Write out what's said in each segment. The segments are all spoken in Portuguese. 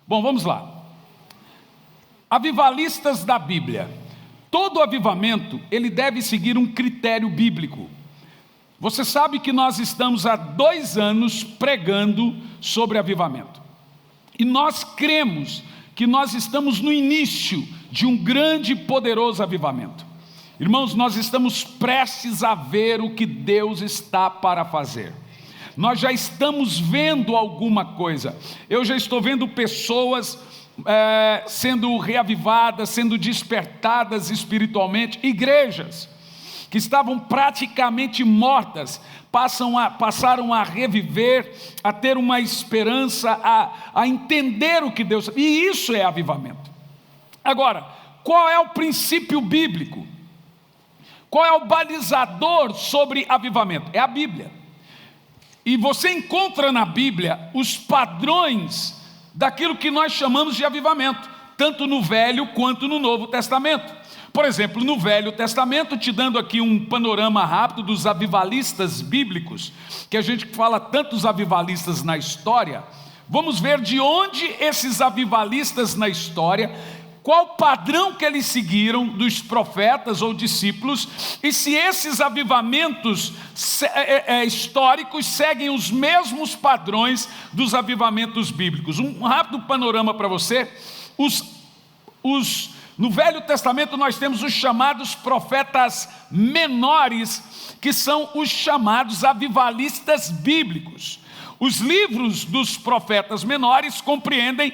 Bom, vamos lá. Avivalistas da Bíblia. Todo avivamento, ele deve seguir um critério bíblico. Você sabe que nós estamos há 2 anos pregando sobre avivamento. E nós cremos que nós estamos no início de um grande e poderoso avivamento. Irmãos, nós estamos prestes a ver o que Deus está para fazer. Nós já estamos vendo alguma coisa. Eu já estou vendo pessoas sendo reavivadas, sendo despertadas espiritualmente. Igrejas que estavam praticamente mortas, passaram a reviver, a ter uma esperança, a entender o que Deus... E isso é avivamento. Agora, qual é o princípio bíblico? Qual é o balizador sobre avivamento? É a Bíblia. E você encontra na Bíblia os padrões daquilo que nós chamamos de avivamento, tanto no Velho quanto no Novo Testamento. Por exemplo, no Velho Testamento, te dando aqui um panorama rápido dos avivalistas bíblicos, que a gente fala tantos avivalistas na história, vamos ver de onde esses avivalistas na história, qual padrão que eles seguiram dos profetas ou discípulos, e se esses avivamentos históricos seguem os mesmos padrões dos avivamentos bíblicos. Um rápido panorama para você. No Velho Testamento nós temos os chamados profetas menores, que são os chamados avivalistas bíblicos. Os livros dos profetas menores compreendem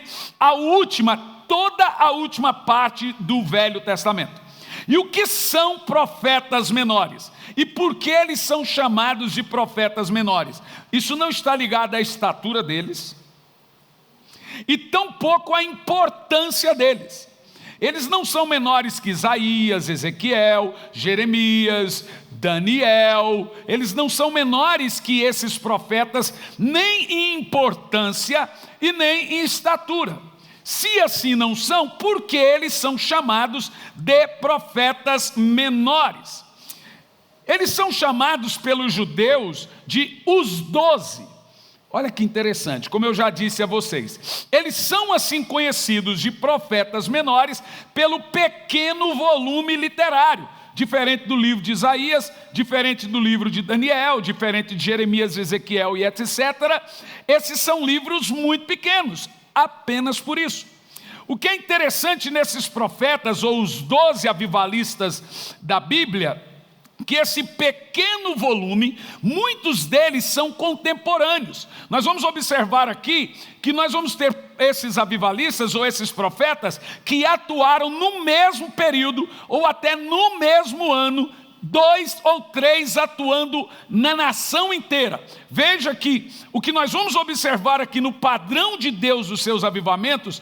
toda a última parte do Velho Testamento. E o que são profetas menores? E por que eles são chamados de profetas menores? Isso não está ligado à estatura deles, e tampouco à importância deles. Eles não são menores que Isaías, Ezequiel, Jeremias, Daniel. Eles não são menores que esses profetas, nem em importância e nem em estatura. Se assim não são, por que eles são chamados de profetas menores? Eles são chamados pelos judeus de os 12. Olha que interessante, como eu já disse a vocês, eles são assim conhecidos de profetas menores pelo pequeno volume literário, diferente do livro de Isaías, diferente do livro de Daniel, diferente de Jeremias, Ezequiel e etc. Esses são livros muito pequenos, apenas por isso. O que é interessante nesses profetas, ou os 12 avivalistas da Bíblia, que esse pequeno volume, muitos deles são contemporâneos. Nós vamos observar aqui que nós vamos ter esses avivalistas ou esses profetas que atuaram no mesmo período ou até no mesmo ano, 2 ou 3 atuando na nação inteira. Veja que o que nós vamos observar aqui no padrão de Deus dos seus avivamentos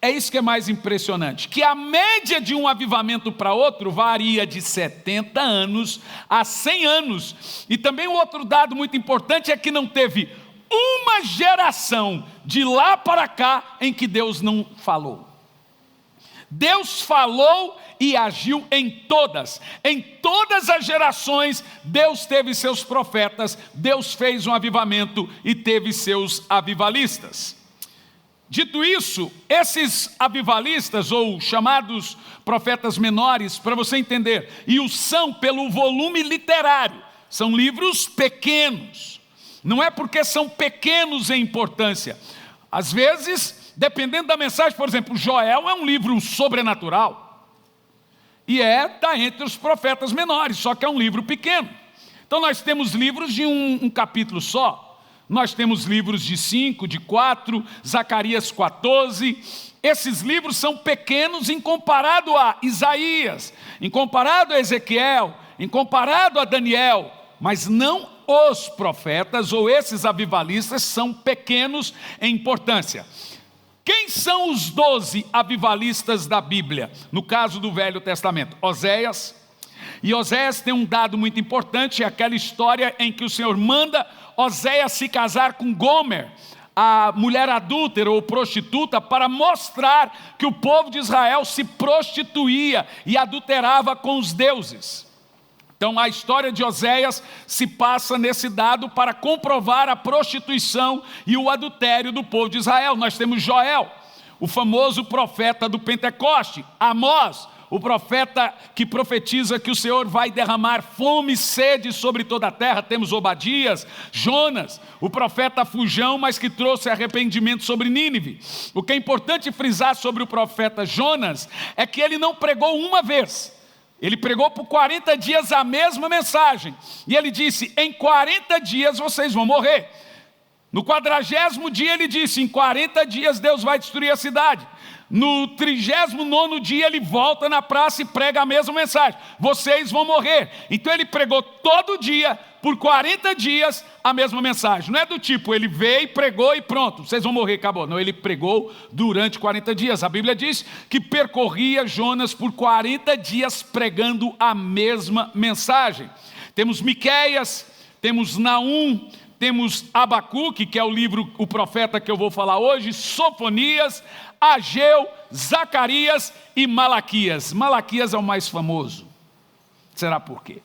é isso que é mais impressionante, que a média de um avivamento para outro varia de 70 anos a 100 anos. E também um outro dado muito importante é que não teve uma geração de lá para cá em que Deus não falou. Deus falou e agiu em todas as gerações. Deus teve seus profetas, Deus fez um avivamento e teve seus avivalistas. Dito isso, esses avivalistas, ou chamados profetas menores, para você entender, e o são pelo volume literário, são livros pequenos. Não é porque são pequenos em importância. Às vezes, dependendo da mensagem, por exemplo, Joel é um livro sobrenatural, e está entre os profetas menores, só que é um livro pequeno. Então nós temos livros de um capítulo só. Nós temos livros de 5, de 4, Zacarias 14. Esses livros são pequenos em comparado a Isaías, em comparado a Ezequiel, em comparado a Daniel. Mas não os profetas ou esses avivalistas são pequenos em importância. Quem são os 12 avivalistas da Bíblia? No caso do Velho Testamento, Oséias. E Oséias tem um dado muito importante, é aquela história em que o Senhor manda Oséias se casar com Gomer, a mulher adúltera ou prostituta, para mostrar que o povo de Israel se prostituía e adulterava com os deuses. Então a história de Oséias se passa nesse dado para comprovar a prostituição e o adultério do povo de Israel. Nós temos Joel, o famoso profeta do Pentecoste, Amós, o profeta que profetiza que o Senhor vai derramar fome e sede sobre toda a terra. Temos Obadias, Jonas, o profeta fujão, mas que trouxe arrependimento sobre Nínive. O que é importante frisar sobre o profeta Jonas é que ele não pregou uma vez. Ele pregou por 40 dias a mesma mensagem. E ele disse, em 40 dias vocês vão morrer. No 40º dia ele disse, em 40 dias Deus vai destruir a cidade. No 39º dia ele volta na praça e prega a mesma mensagem. Vocês vão morrer. Então ele pregou todo dia, por 40 dias, a mesma mensagem. Não é do tipo, ele veio, pregou e pronto, vocês vão morrer, acabou. Não, ele pregou durante 40 dias. A Bíblia diz que percorria Jonas por 40 dias pregando a mesma mensagem. Temos Miqueias, temos Naum, temos Abacuque, que é o livro, o profeta que eu vou falar hoje, Sofonias, Ageu, Zacarias e Malaquias. Malaquias é o mais famoso. Será por quê?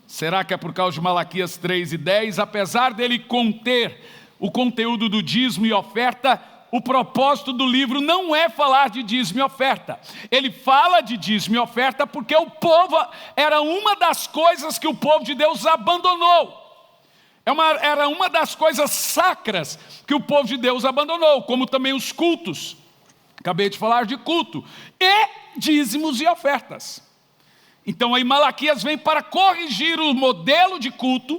Será que é por causa de Malaquias 3:10? Apesar dele conter o conteúdo do dízimo e oferta, o propósito do livro não é falar de dízimo e oferta. Ele fala de dízimo e oferta porque o povo era uma das coisas que o povo de Deus abandonou. Era uma das coisas sacras que o povo de Deus abandonou, como também os cultos. Acabei de falar de culto. E dízimos e ofertas. Então aí Malaquias vem para corrigir o modelo de culto,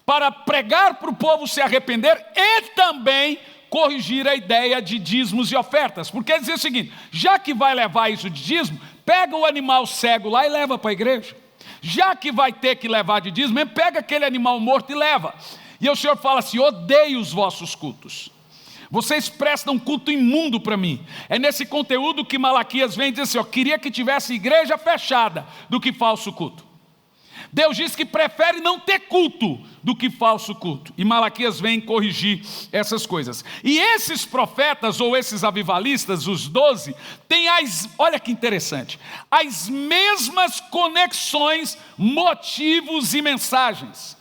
para pregar para o povo se arrepender e também corrigir a ideia de dízimos e ofertas. Porque ele dizia o seguinte, já que vai levar isso de dízimo, pega o animal cego lá e leva para a igreja. Já que vai ter que levar de dízimo, pega aquele animal morto e leva. E o Senhor fala assim, odeio os vossos cultos. Vocês prestam culto imundo para mim. É nesse conteúdo que Malaquias vem dizer assim, queria que tivesse igreja fechada do que falso culto. Deus diz que prefere não ter culto do que falso culto. E Malaquias vem corrigir essas coisas. E esses profetas ou esses avivalistas, os 12, têm olha que interessante, as mesmas conexões, motivos e mensagens.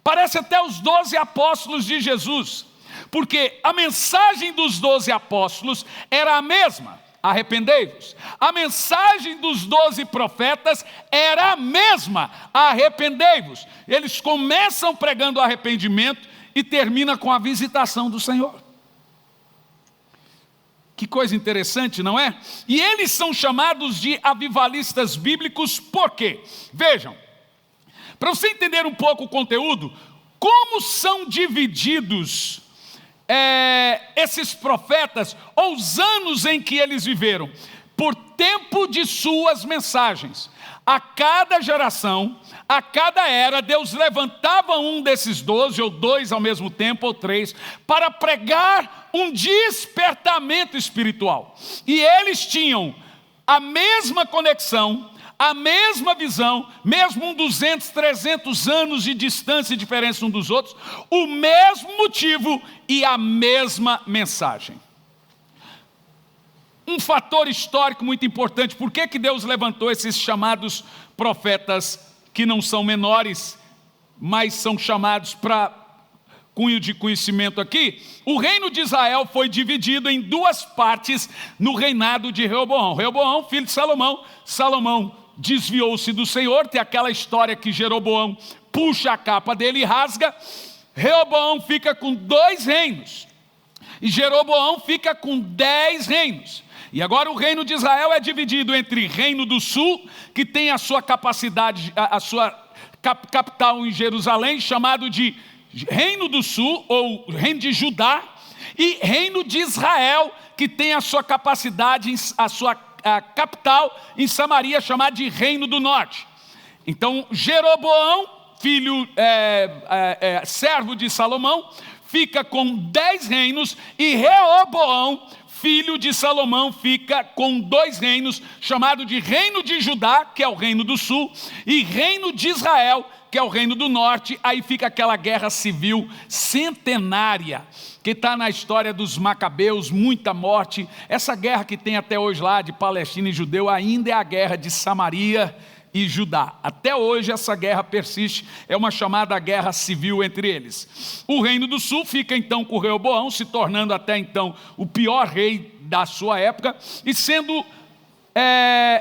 Parece até os 12 apóstolos de Jesus. Porque a mensagem dos 12 apóstolos era a mesma, arrependei-vos. A mensagem dos 12 profetas era a mesma, arrependei-vos. Eles começam pregando arrependimento e terminam com a visitação do Senhor. Que coisa interessante, não é? E eles são chamados de avivalistas bíblicos por quê? Vejam, para você entender um pouco o conteúdo, como são divididos esses profetas, ou os anos em que eles viveram, por tempo de suas mensagens. A cada geração, a cada era, Deus levantava um desses 12, ou 2 ao mesmo tempo, ou 3, para pregar um despertamento espiritual. E eles tinham a mesma conexão, a mesma visão, mesmo 200, 300 anos de distância e diferença um dos outros, o mesmo motivo e a mesma mensagem. Um fator histórico muito importante, por que Deus levantou esses chamados profetas que não são menores, mas são chamados para cunho de conhecimento aqui? O reino de Israel foi dividido em 2 partes no reinado de Reoboão. Reoboão, filho de Salomão. Salomão desviou-se do Senhor, tem aquela história que Jeroboão puxa a capa dele e rasga. Reoboão fica com 2 reinos, e Jeroboão fica com 10 reinos. E agora o reino de Israel é dividido entre reino do sul, que tem a sua capacidade, a sua capital em Jerusalém, chamado de reino do sul, ou reino de Judá, e reino de Israel, que tem a sua capacidade, a capital em Samaria, chamada de Reino do Norte. Então Jeroboão, filho, servo de Salomão, fica com 10 reinos, e Reoboão, filho de Salomão, fica com 2 reinos, chamado de Reino de Judá, que é o reino do sul, e Reino de Israel, que é o reino do norte. Aí fica aquela guerra civil centenária, que está na história dos Macabeus, muita morte. Essa guerra que tem até hoje lá de Palestina e judeu, ainda é a guerra de Samaria, e Judá. Até hoje essa guerra persiste, é uma chamada guerra civil entre eles. O reino do sul fica então com Reoboão, se tornando até então o pior rei da sua época, e sendo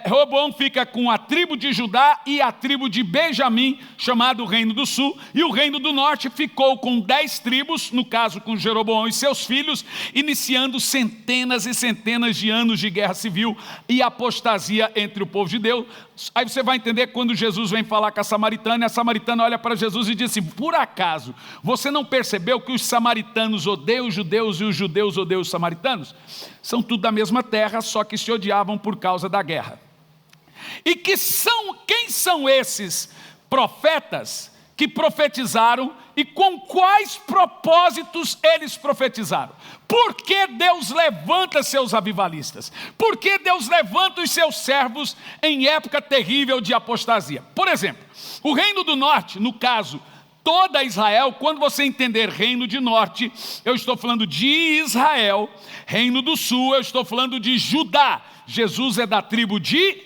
Reoboão fica com a tribo de Judá e a tribo de Benjamim, chamado Reino do Sul, e o Reino do Norte ficou com 10 tribos, no caso com Jeroboão e seus filhos, iniciando centenas e centenas de anos de guerra civil e apostasia entre o povo de Deus. Aí você vai entender quando Jesus vem falar com a samaritana olha para Jesus e diz assim: por acaso você não percebeu que os samaritanos odeiam os judeus e os judeus odeiam os samaritanos? São tudo da mesma terra, só que se odiavam por causa da guerra. E quem são esses profetas que profetizaram e com quais propósitos eles profetizaram? Por que Deus levanta seus avivalistas? Por que Deus levanta os seus servos em época terrível de apostasia? Por exemplo, o reino do norte, no caso, toda Israel, quando você entender reino de norte, eu estou falando de Israel. Reino do sul, eu estou falando de Judá. Jesus é da tribo de...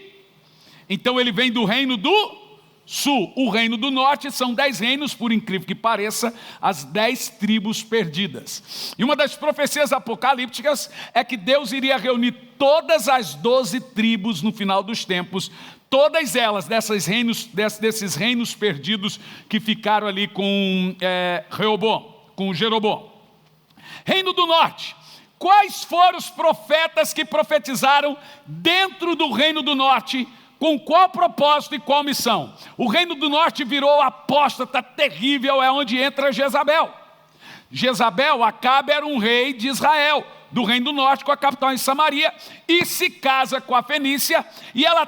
Então ele vem do reino do sul. O reino do norte são 10 reinos, por incrível que pareça, as 10 tribos perdidas. E uma das profecias apocalípticas é que Deus iria reunir todas as 12 tribos no final dos tempos, todas elas desses reinos perdidos que ficaram ali com com Jeroboão. Reino do norte. Quais foram os profetas que profetizaram dentro do reino do norte? Com qual propósito e qual missão? O reino do norte virou apóstata terrível, é onde entra Jezabel. Acabe era um rei de Israel, do reino do norte, com a capital em Samaria, e se casa com a Fenícia, e ela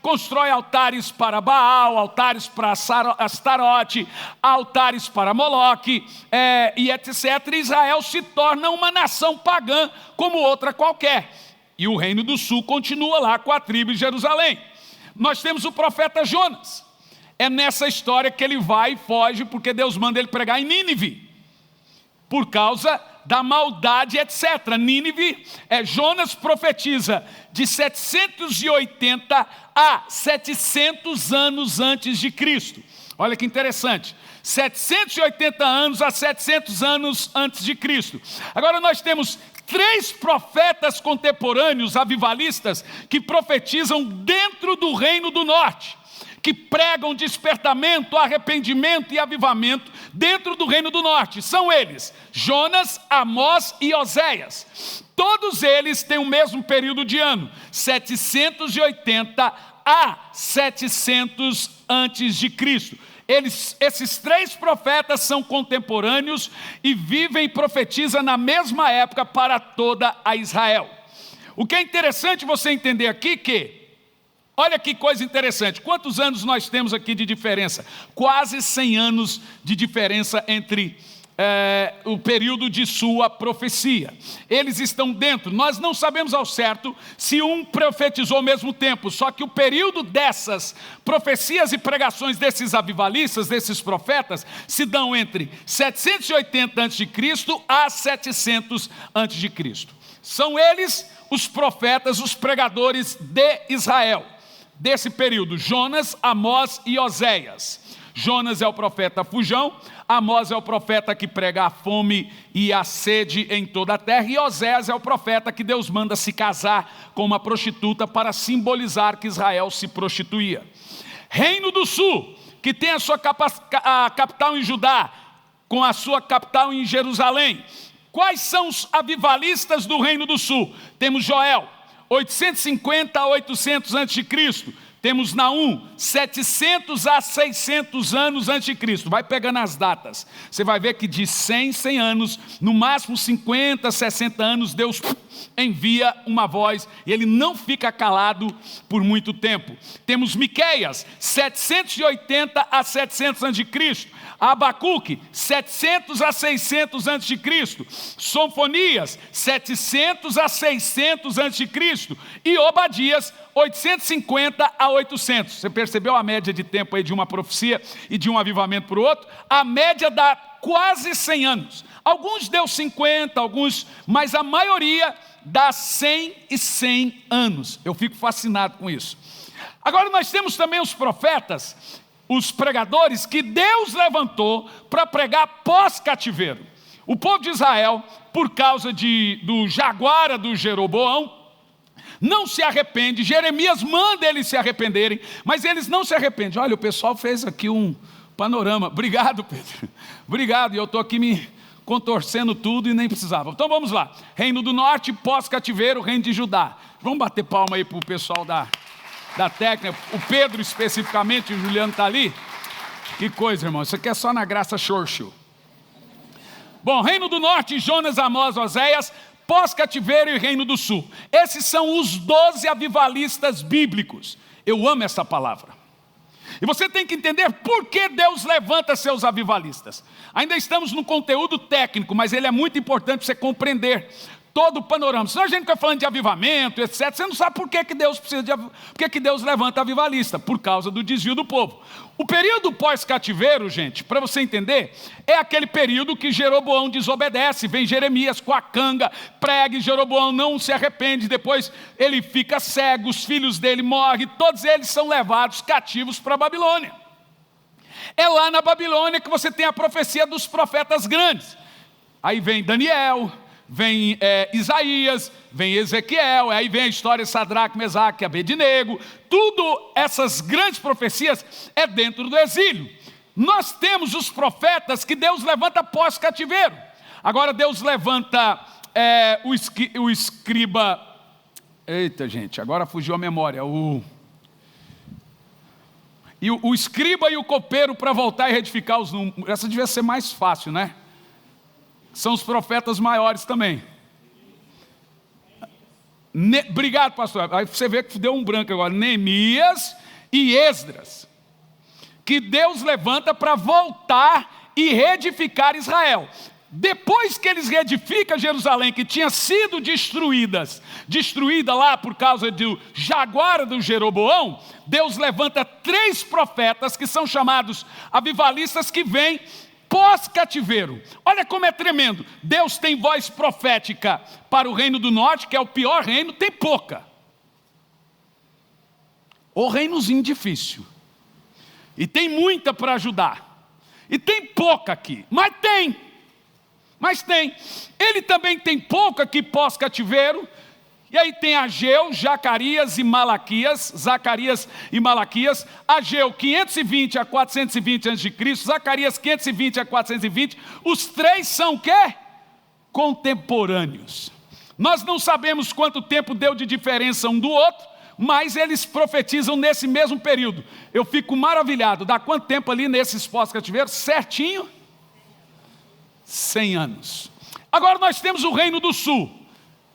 constrói altares para Baal, altares para Astarote, altares para Moloque, e etc. Israel se torna uma nação pagã, como outra qualquer. E o reino do sul continua lá com a tribo de Jerusalém. Nós temos o profeta Jonas. É nessa história que ele vai e foge, porque Deus manda ele pregar em Nínive, por causa da maldade, etc. Nínive, Jonas profetiza de 780 a 700 anos antes de Cristo. Olha que interessante. 780 anos a 700 anos antes de Cristo. Agora nós temos 3 profetas contemporâneos avivalistas que profetizam dentro do reino do norte, que pregam despertamento, arrependimento e avivamento dentro do reino do norte. São eles, Jonas, Amós e Oséias. Todos eles têm o mesmo período de ano, 780 a 700 antes de Cristo. Esses 3 profetas são contemporâneos e vivem e profetizam na mesma época para toda a Israel. O que é interessante você entender aqui olha que coisa interessante, quantos anos nós temos aqui de diferença? Quase 100 anos de diferença entre o período de sua profecia. Eles estão dentro, nós não sabemos ao certo se um profetizou ao mesmo tempo, só que o período dessas profecias e pregações desses avivalistas, desses profetas, se dão entre 780 a.C. a 700 a.C. São eles os profetas, os pregadores de Israel, desse período, Jonas, Amós e Oséias. Jonas é o profeta fujão, Amós é o profeta que prega a fome e a sede em toda a terra, e Oséias é o profeta que Deus manda se casar com uma prostituta para simbolizar que Israel se prostituía. Reino do sul, que tem a sua capital em Judá, com a sua capital em Jerusalém. Quais são os avivalistas do Reino do Sul? Temos Joel, 850 a 800 a.C., temos Naum, 700 a 600 anos antes de Cristo. Vai pegando as datas. Você vai ver que de 100 anos, no máximo 50, 60 anos, Deus envia uma voz e ele não fica calado por muito tempo. Temos Miqueias, 780 a 700 antes de Cristo. Abacuque, 700 a 600 a.C. Sonfonias, 700 a 600 a.C. E Obadias, 850 a 800. Você percebeu a média de tempo aí de uma profecia e de um avivamento para o outro? A média dá quase 100 anos. Alguns deu 50, mas a maioria dá 100 e 100 anos. Eu fico fascinado com isso. Agora nós temos também os profetas, os pregadores que Deus levantou para pregar pós-cativeiro. O povo de Israel, por causa do jaguara do Jeroboão, não se arrepende. Jeremias manda eles se arrependerem, mas eles não se arrependem. Olha, o pessoal fez aqui um panorama. Obrigado, Pedro. Obrigado, e eu estou aqui me contorcendo tudo e nem precisava. Então vamos lá. Reino do Norte, pós-cativeiro, reino de Judá. Vamos bater palma aí para o pessoal da técnica. O Pedro especificamente, o Juliano está ali. Que coisa, irmão. Isso aqui é só na graça Churchill. Bom, Reino do Norte, Jonas, Amós, Oséias, pós-cativeiro e Reino do Sul. Esses são os 12 avivalistas bíblicos. Eu amo essa palavra. E você tem que entender por que Deus levanta seus avivalistas. Ainda estamos no conteúdo técnico, mas ele é muito importante para você compreender todo o panorama. Senão a gente fica falando de avivamento, etc. Você não sabe por que Deus precisa por que Deus levanta avivalista? Por causa do desvio do povo. O período pós-cativeiro, gente, para você entender, é aquele período que Jeroboão desobedece. Vem Jeremias com a canga, prega, e Jeroboão não se arrepende. Depois ele fica cego, os filhos dele morrem. Todos eles são levados cativos para a Babilônia. É lá na Babilônia que você tem a profecia dos profetas grandes. Aí vem Daniel, vem Isaías, vem Ezequiel, aí vem a história de Sadraque, Mesaque, Abednego. Tudo essas grandes profecias é dentro do exílio. Nós temos os profetas que Deus levanta pós-cativeiro. Agora Deus levanta o escriba. Eita, gente, agora fugiu a memória. O escriba e o copeiro para voltar e retificar os números. Essa devia ser mais fácil, né? São os profetas maiores também. Obrigado, pastor. Aí você vê que deu um branco agora. Neemias e Esdras, que Deus levanta para voltar e reedificar Israel. Depois que eles reedificam Jerusalém, que tinha sido destruída lá por causa do jaguar do Jeroboão, Deus levanta 3 profetas que são chamados avivalistas, que vêm pós-cativeiro. Olha como é tremendo. Deus tem voz profética para o Reino do Norte, que é o pior reino, tem pouca. O reinozinho difícil. E tem muita para ajudar. E tem pouca aqui, mas tem. Ele também tem pouco aqui pós-cativeiro. E aí tem Ageu, Zacarias e Malaquias. Ageu 520 a 420 a.C., Zacarias 520 a 420. Os 3 são o quê? Contemporâneos. Nós não sabemos quanto tempo deu de diferença um do outro, mas eles profetizam nesse mesmo período. Eu fico maravilhado. Dá quanto tempo ali nesses pós-cativeiros? Certinho? 100 anos. Agora nós temos o Reino do Sul.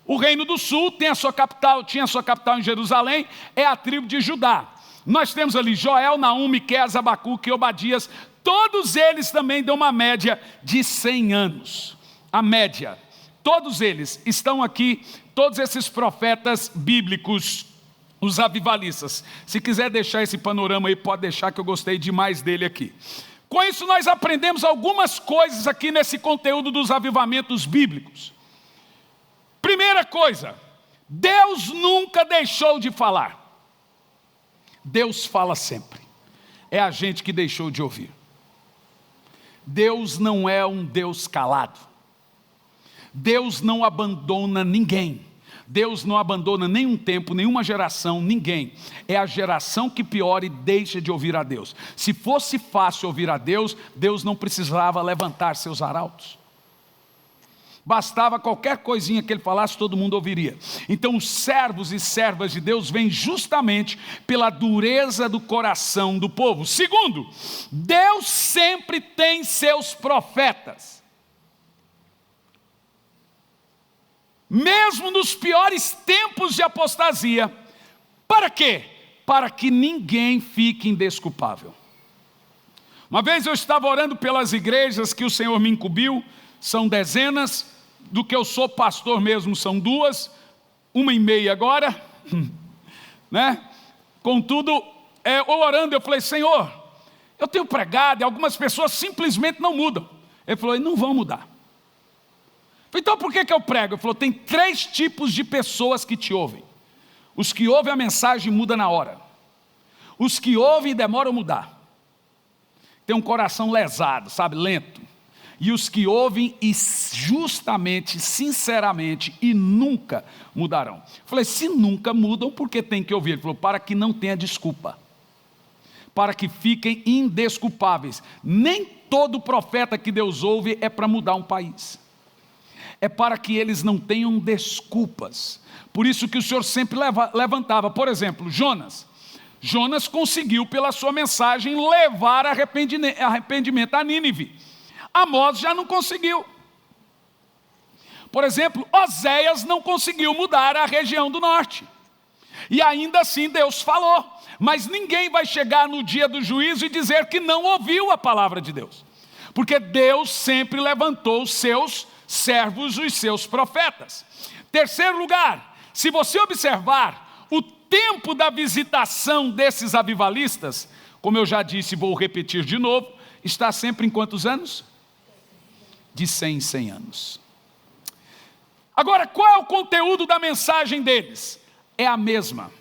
O Reino do Sul tinha a sua capital em Jerusalém, é a tribo de Judá. Nós temos ali Joel, Naum, Miqueias, Abacuque e Obadias. Todos eles também dão uma média de 100 anos. A média. Todos eles estão aqui, todos esses profetas bíblicos, os avivalistas. Se quiser deixar esse panorama aí, pode deixar, que eu gostei demais dele aqui. Com isso nós aprendemos algumas coisas aqui nesse conteúdo dos avivamentos bíblicos. Primeira coisa, Deus nunca deixou de falar. Deus fala sempre. É a gente que deixou de ouvir. Deus não é um Deus calado. Deus não abandona ninguém. Deus não abandona nenhum tempo, nenhuma geração, ninguém. É a geração que piora e deixa de ouvir a Deus. Se fosse fácil ouvir a Deus, Deus não precisava levantar seus arautos. Bastava qualquer coisinha que ele falasse, todo mundo ouviria. Então os servos e servas de Deus vêm justamente pela dureza do coração do povo. Segundo, Deus sempre tem seus profetas. Mesmo nos piores tempos de apostasia. Para quê? Para que ninguém fique indesculpável. Uma vez eu estava orando pelas igrejas que o Senhor me incumbiu, são dezenas. Do que eu sou pastor mesmo são 2, 1,5 agora, né? Contudo, eu orando, eu falei: Senhor, eu tenho pregado e algumas pessoas simplesmente não mudam. Ele falou: não vão mudar. Então por que eu prego? Ele falou: tem 3 tipos de pessoas que te ouvem. Os que ouvem a mensagem mudam na hora. Os que ouvem demoram a mudar. Tem um coração lesado, sabe, lento. E os que ouvem e justamente, sinceramente e nunca mudarão. Falei, se nunca mudam, por que tem que ouvir? Ele falou, para que não tenha desculpa. Para que fiquem indesculpáveis. Nem todo profeta que Deus ouve é para mudar um país. É para que eles não tenham desculpas. Por isso que o Senhor sempre levantava. Por exemplo, Jonas. Jonas conseguiu, pela sua mensagem, levar arrependimento a Nínive. Amós já não conseguiu. Por exemplo, Oséias não conseguiu mudar a região do norte. E ainda assim Deus falou. Mas ninguém vai chegar no dia do juízo e dizer que não ouviu a palavra de Deus. Porque Deus sempre levantou os seus servos, os seus profetas. Terceiro lugar, se você observar o tempo da visitação desses avivalistas, como eu já disse, vou repetir de novo, está sempre em quantos anos? De 100 em 100 anos. Agora, qual é o conteúdo da mensagem deles? É a mesma.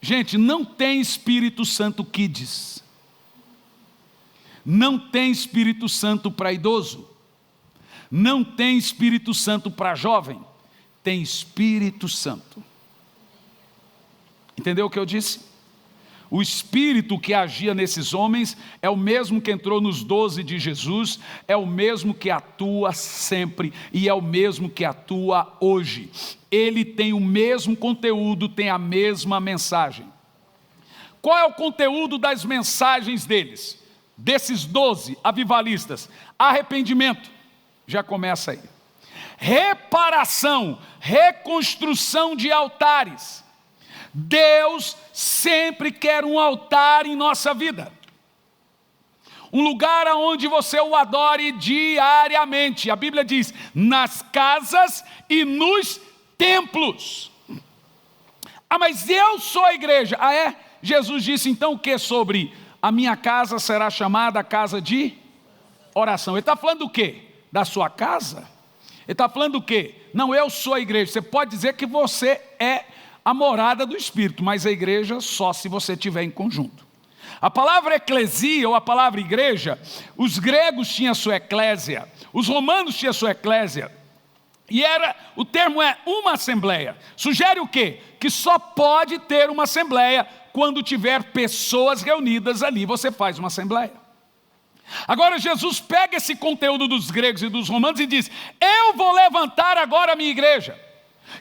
Gente, não tem Espírito Santo Kids. Não tem Espírito Santo para idoso. Não tem Espírito Santo para jovem. Tem Espírito Santo. Entendeu o que eu disse? O Espírito que agia nesses homens é o mesmo que entrou nos 12 de Jesus, é o mesmo que atua sempre e é o mesmo que atua hoje. Ele tem o mesmo conteúdo, tem a mesma mensagem. Qual é o conteúdo das mensagens deles? Desses 12 avivalistas? Arrependimento, já começa aí. Reparação, reconstrução de altares. Deus sempre quer um altar em nossa vida. Um lugar onde você o adore diariamente. A Bíblia diz, nas casas e nos templos. Ah, mas eu sou a igreja. Ah, é? Jesus disse então o que sobre a minha casa será chamada casa de oração. Ele está falando do quê? Da sua casa? Ele está falando do quê? Não, eu sou a igreja. Você pode dizer que você é a morada do Espírito, mas a igreja só se você estiver em conjunto. A palavra eclesia ou a palavra igreja, os gregos tinham a sua eclésia, os romanos tinham a sua eclésia, e o termo é uma assembleia. Sugere o quê? Que só pode ter uma assembleia quando tiver pessoas reunidas ali, você faz uma assembleia. Agora Jesus pega esse conteúdo dos gregos e dos romanos e diz, eu vou levantar agora a minha igreja.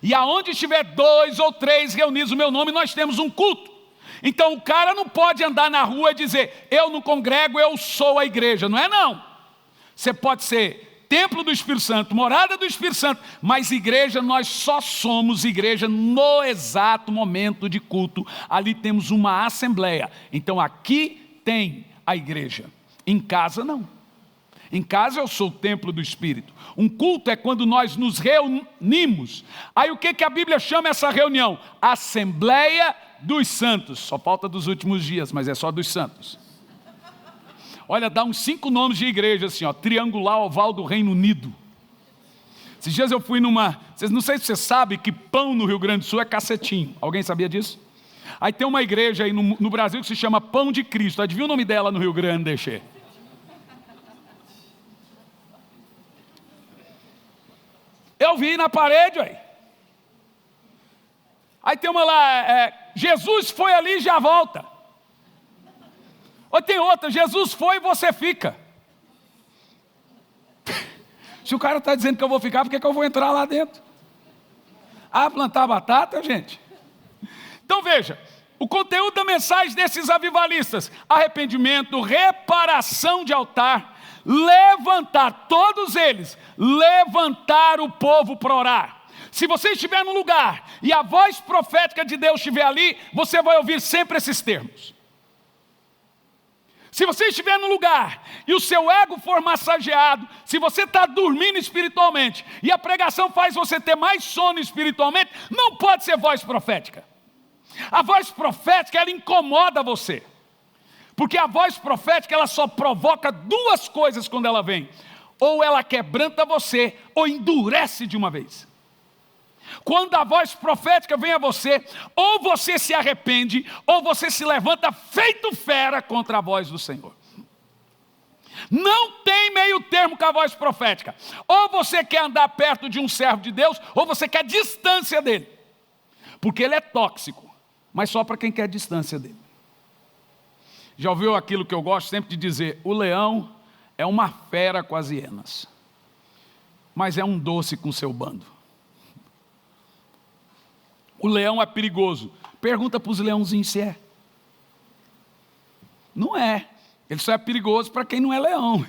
E aonde estiver 2 ou 3 reunidos no meu nome, nós temos um culto. Então o cara não pode andar na rua e dizer, eu não congrego, eu sou a igreja. Não é não. Você pode ser templo do Espírito Santo, morada do Espírito Santo, mas igreja, nós só somos igreja no exato momento de culto. Ali temos uma assembleia. Então aqui tem a igreja. Em casa não. Em casa eu sou o templo do Espírito. Um culto é quando nós nos reunimos. Aí o que a Bíblia chama essa reunião? Assembleia dos Santos. Só falta dos últimos dias, mas é só dos santos. Olha, dá uns 5 nomes de igreja assim, ó, Triangular Oval do Reino Unido. Esses dias eu fui numa... Não sei se você sabe que pão no Rio Grande do Sul é cacetinho. Alguém sabia disso? Aí tem uma igreja aí no Brasil que se chama Pão de Cristo. Adivinha o nome dela no Rio Grande, deixei. Eu vi na parede, aí tem uma lá, Jesus foi ali e já volta. Ou tem outra, Jesus foi e você fica. Se o cara está dizendo que eu vou ficar, por que eu vou entrar lá dentro? Ah, plantar batata, gente? Então veja, o conteúdo da mensagem desses avivalistas, arrependimento, reparação de altar, levantar, todos eles, levantar o povo para orar. Se você estiver num lugar e a voz profética de Deus estiver ali, você vai ouvir sempre esses termos. Se você estiver num lugar e o seu ego for massageado, se você está dormindo espiritualmente e a pregação faz você ter mais sono espiritualmente, não pode ser voz profética. A voz profética, ela incomoda você. Porque a voz profética, ela só provoca 2 coisas quando ela vem. Ou ela quebranta você, ou endurece de uma vez. Quando a voz profética vem a você, ou você se arrepende, ou você se levanta feito fera contra a voz do Senhor. Não tem meio termo com a voz profética. Ou você quer andar perto de um servo de Deus, ou você quer distância dele. Porque ele é tóxico, mas só para quem quer distância dele. Já ouviu aquilo que eu gosto sempre de dizer? O leão é uma fera com as hienas, mas é um doce com seu bando. O leão é perigoso. Pergunta para os leãozinhos se é. Não é. Ele só é perigoso para quem não é leão.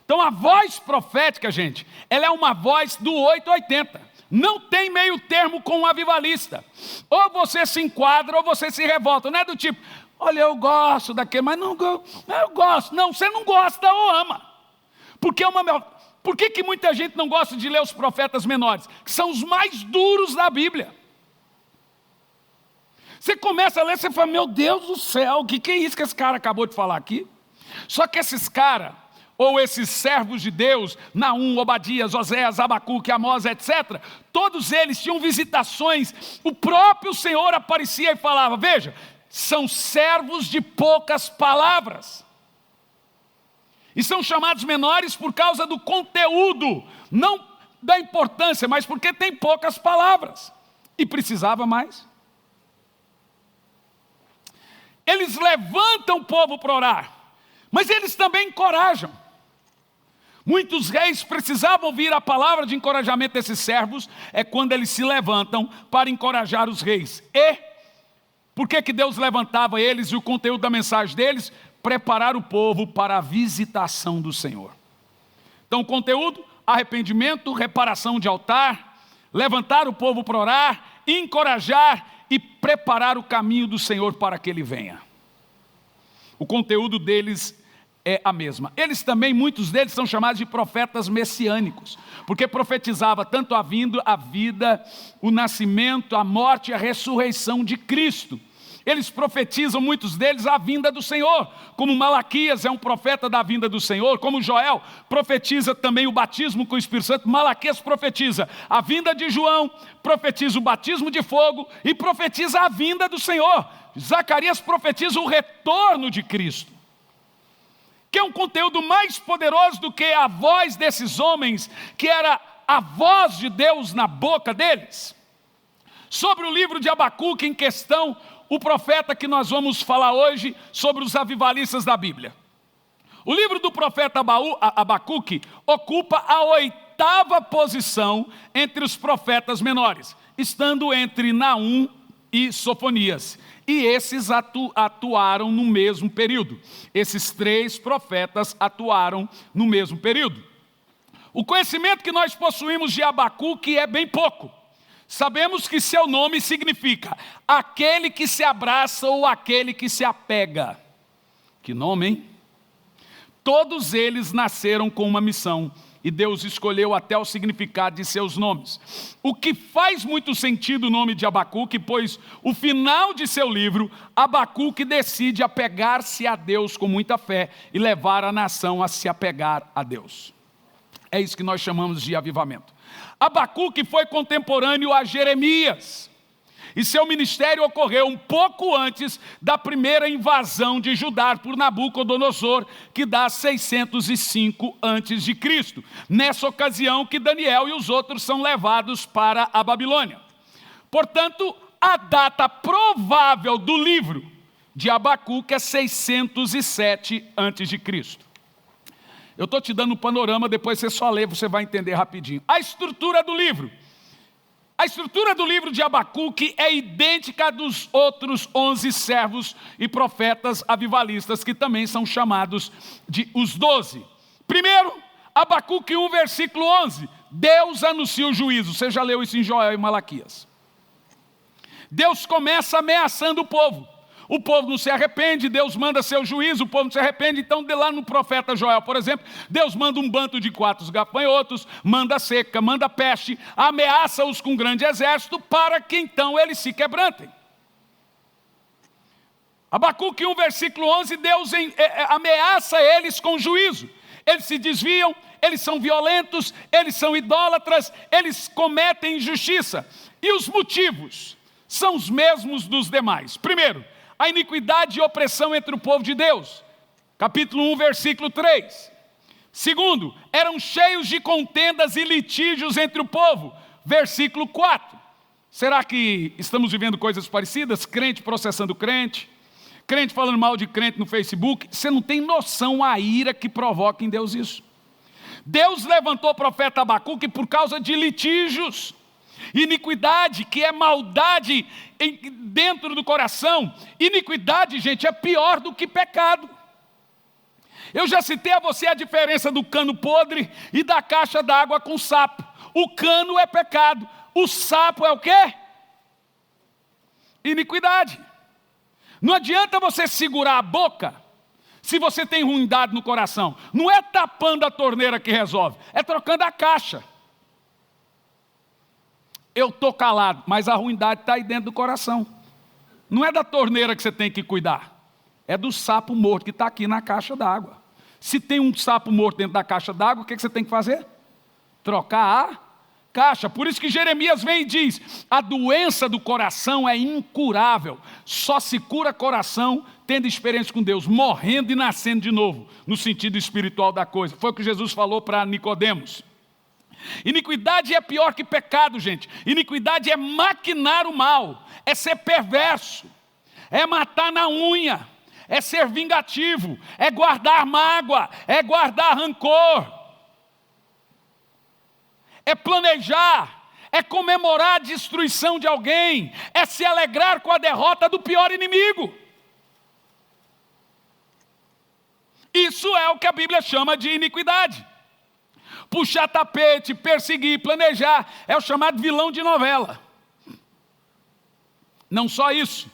Então a voz profética, gente, ela é uma voz do 880. Não tem meio termo com o avivalista. Ou você se enquadra ou você se revolta. Não é do tipo, olha, eu gosto daquele, mas não eu gosto. Não, você não gosta ou ama. Porque por que muita gente não gosta de ler os profetas menores? Que são os mais duros da Bíblia. Você começa a ler, você fala, meu Deus do céu, o que é isso que esse cara acabou de falar aqui? Só que esses caras, ou esses servos de Deus, Naum, Obadias, Oséias, Abacuque, Amós, etc., todos eles tinham visitações, o próprio Senhor aparecia e falava, veja, são servos de poucas palavras. E são chamados menores por causa do conteúdo, não da importância, mas porque tem poucas palavras. E precisava mais. Eles levantam o povo para orar, mas eles também encorajam. Muitos reis precisavam ouvir a palavra de encorajamento desses servos, é quando eles se levantam para encorajar os reis. E por que Deus levantava eles e o conteúdo da mensagem deles? Preparar o povo para a visitação do Senhor. Então o conteúdo, arrependimento, reparação de altar, levantar o povo para orar, encorajar e preparar o caminho do Senhor para que Ele venha. O conteúdo deles é a mesma. Eles também, muitos deles são chamados de profetas messiânicos, porque profetizava tanto a vida, o nascimento, a morte e a ressurreição de Cristo. Eles profetizam, muitos deles, a vinda do Senhor, como Malaquias é um profeta da vinda do Senhor, como Joel profetiza também o batismo com o Espírito Santo. Malaquias profetiza a vinda de João, profetiza o batismo de fogo e profetiza a vinda do Senhor. Zacarias profetiza o retorno de Cristo, que é um conteúdo mais poderoso do que a voz desses homens, que era a voz de Deus na boca deles. Sobre o livro de Abacuque em questão, o profeta que nós vamos falar hoje sobre os avivalistas da Bíblia. O livro do profeta Abacuque ocupa a 8ª posição entre os profetas menores, estando entre Naum e Sofonias. E esses atuaram no mesmo período. Esses 3 profetas atuaram no mesmo período. O conhecimento que nós possuímos de Abacuque é bem pouco. Sabemos que seu nome significa aquele que se abraça ou aquele que se apega. Que nome, hein? Todos eles nasceram com uma missão e Deus escolheu até o significado de seus nomes. O que faz muito sentido o nome de Abacuque, pois o final de seu livro, Abacuque decide apegar-se a Deus com muita fé e levar a nação a se apegar a Deus. É isso que nós chamamos de avivamento. Abacuque foi contemporâneo a Jeremias, e seu ministério ocorreu um pouco antes da primeira invasão de Judá por Nabucodonosor, que dá 605 a.C. Nessa ocasião que Daniel e os outros são levados para a Babilônia. Portanto, a data provável do livro de Abacuque é 607 a.C. Eu estou te dando um panorama, depois você só lê, você vai entender rapidinho. A estrutura do livro. A estrutura do livro de Abacuque é idêntica à dos outros 11 servos e profetas avivalistas, que também são chamados de os 12. Primeiro, Abacuque 1, versículo 11. Deus anuncia o juízo. Você já leu isso em Joel e Malaquias. Deus começa ameaçando o povo. O povo não se arrepende, Deus manda seu juízo, o povo não se arrepende. Então, de lá no profeta Joel, por exemplo, Deus manda um bando de 4 gafanhotos, manda seca, manda peste, ameaça-os com um grande exército, para que então eles se quebrantem. Abacuque 1, versículo 11, Deus ameaça eles com juízo. eles se desviam, eles são violentos, eles são idólatras, eles cometem injustiça. E os motivos são os mesmos dos demais. Primeiro, a iniquidade e opressão entre o povo de Deus. Capítulo 1, versículo 3. Segundo, eram cheios de contendas e litígios entre o povo. Versículo 4. Será que estamos vivendo coisas parecidas? Crente processando crente, crente falando mal de crente no Facebook. Você não tem noção a ira que provoca em Deus isso. Deus levantou o profeta Abacuque por causa de litígios, iniquidade, que é maldade dentro do coração. Iniquidade, gente, é pior do que pecado. Eu já citei a você a diferença do cano podre e da caixa d'água com sapo. O cano é pecado, o sapo é o quê? Iniquidade. Não adianta você segurar a boca se você tem ruindade no coração. Não é tapando a torneira que resolve, é trocando a caixa. Eu estou calado, mas a ruindade está aí dentro do coração. Não é da torneira que você tem que cuidar, é do sapo morto que está aqui na caixa d'água. Se tem um sapo morto dentro da caixa d'água, o que você tem que fazer? Trocar a caixa. Por isso que Jeremias vem e diz: a doença do coração é incurável. Só se cura coração tendo experiência com Deus, morrendo e nascendo de novo, no sentido espiritual da coisa. Foi o que Jesus falou para Nicodemos. Iniquidade é pior que pecado, gente. Iniquidade é maquinar o mal, é ser perverso, é matar na unha, é ser vingativo, é guardar mágoa, é guardar rancor, é planejar, é comemorar a destruição de alguém, é se alegrar com a derrota do pior inimigo. Isso é o que a Bíblia chama de iniquidade. Puxar tapete, perseguir, planejar, é o chamado vilão de novela. Não só isso,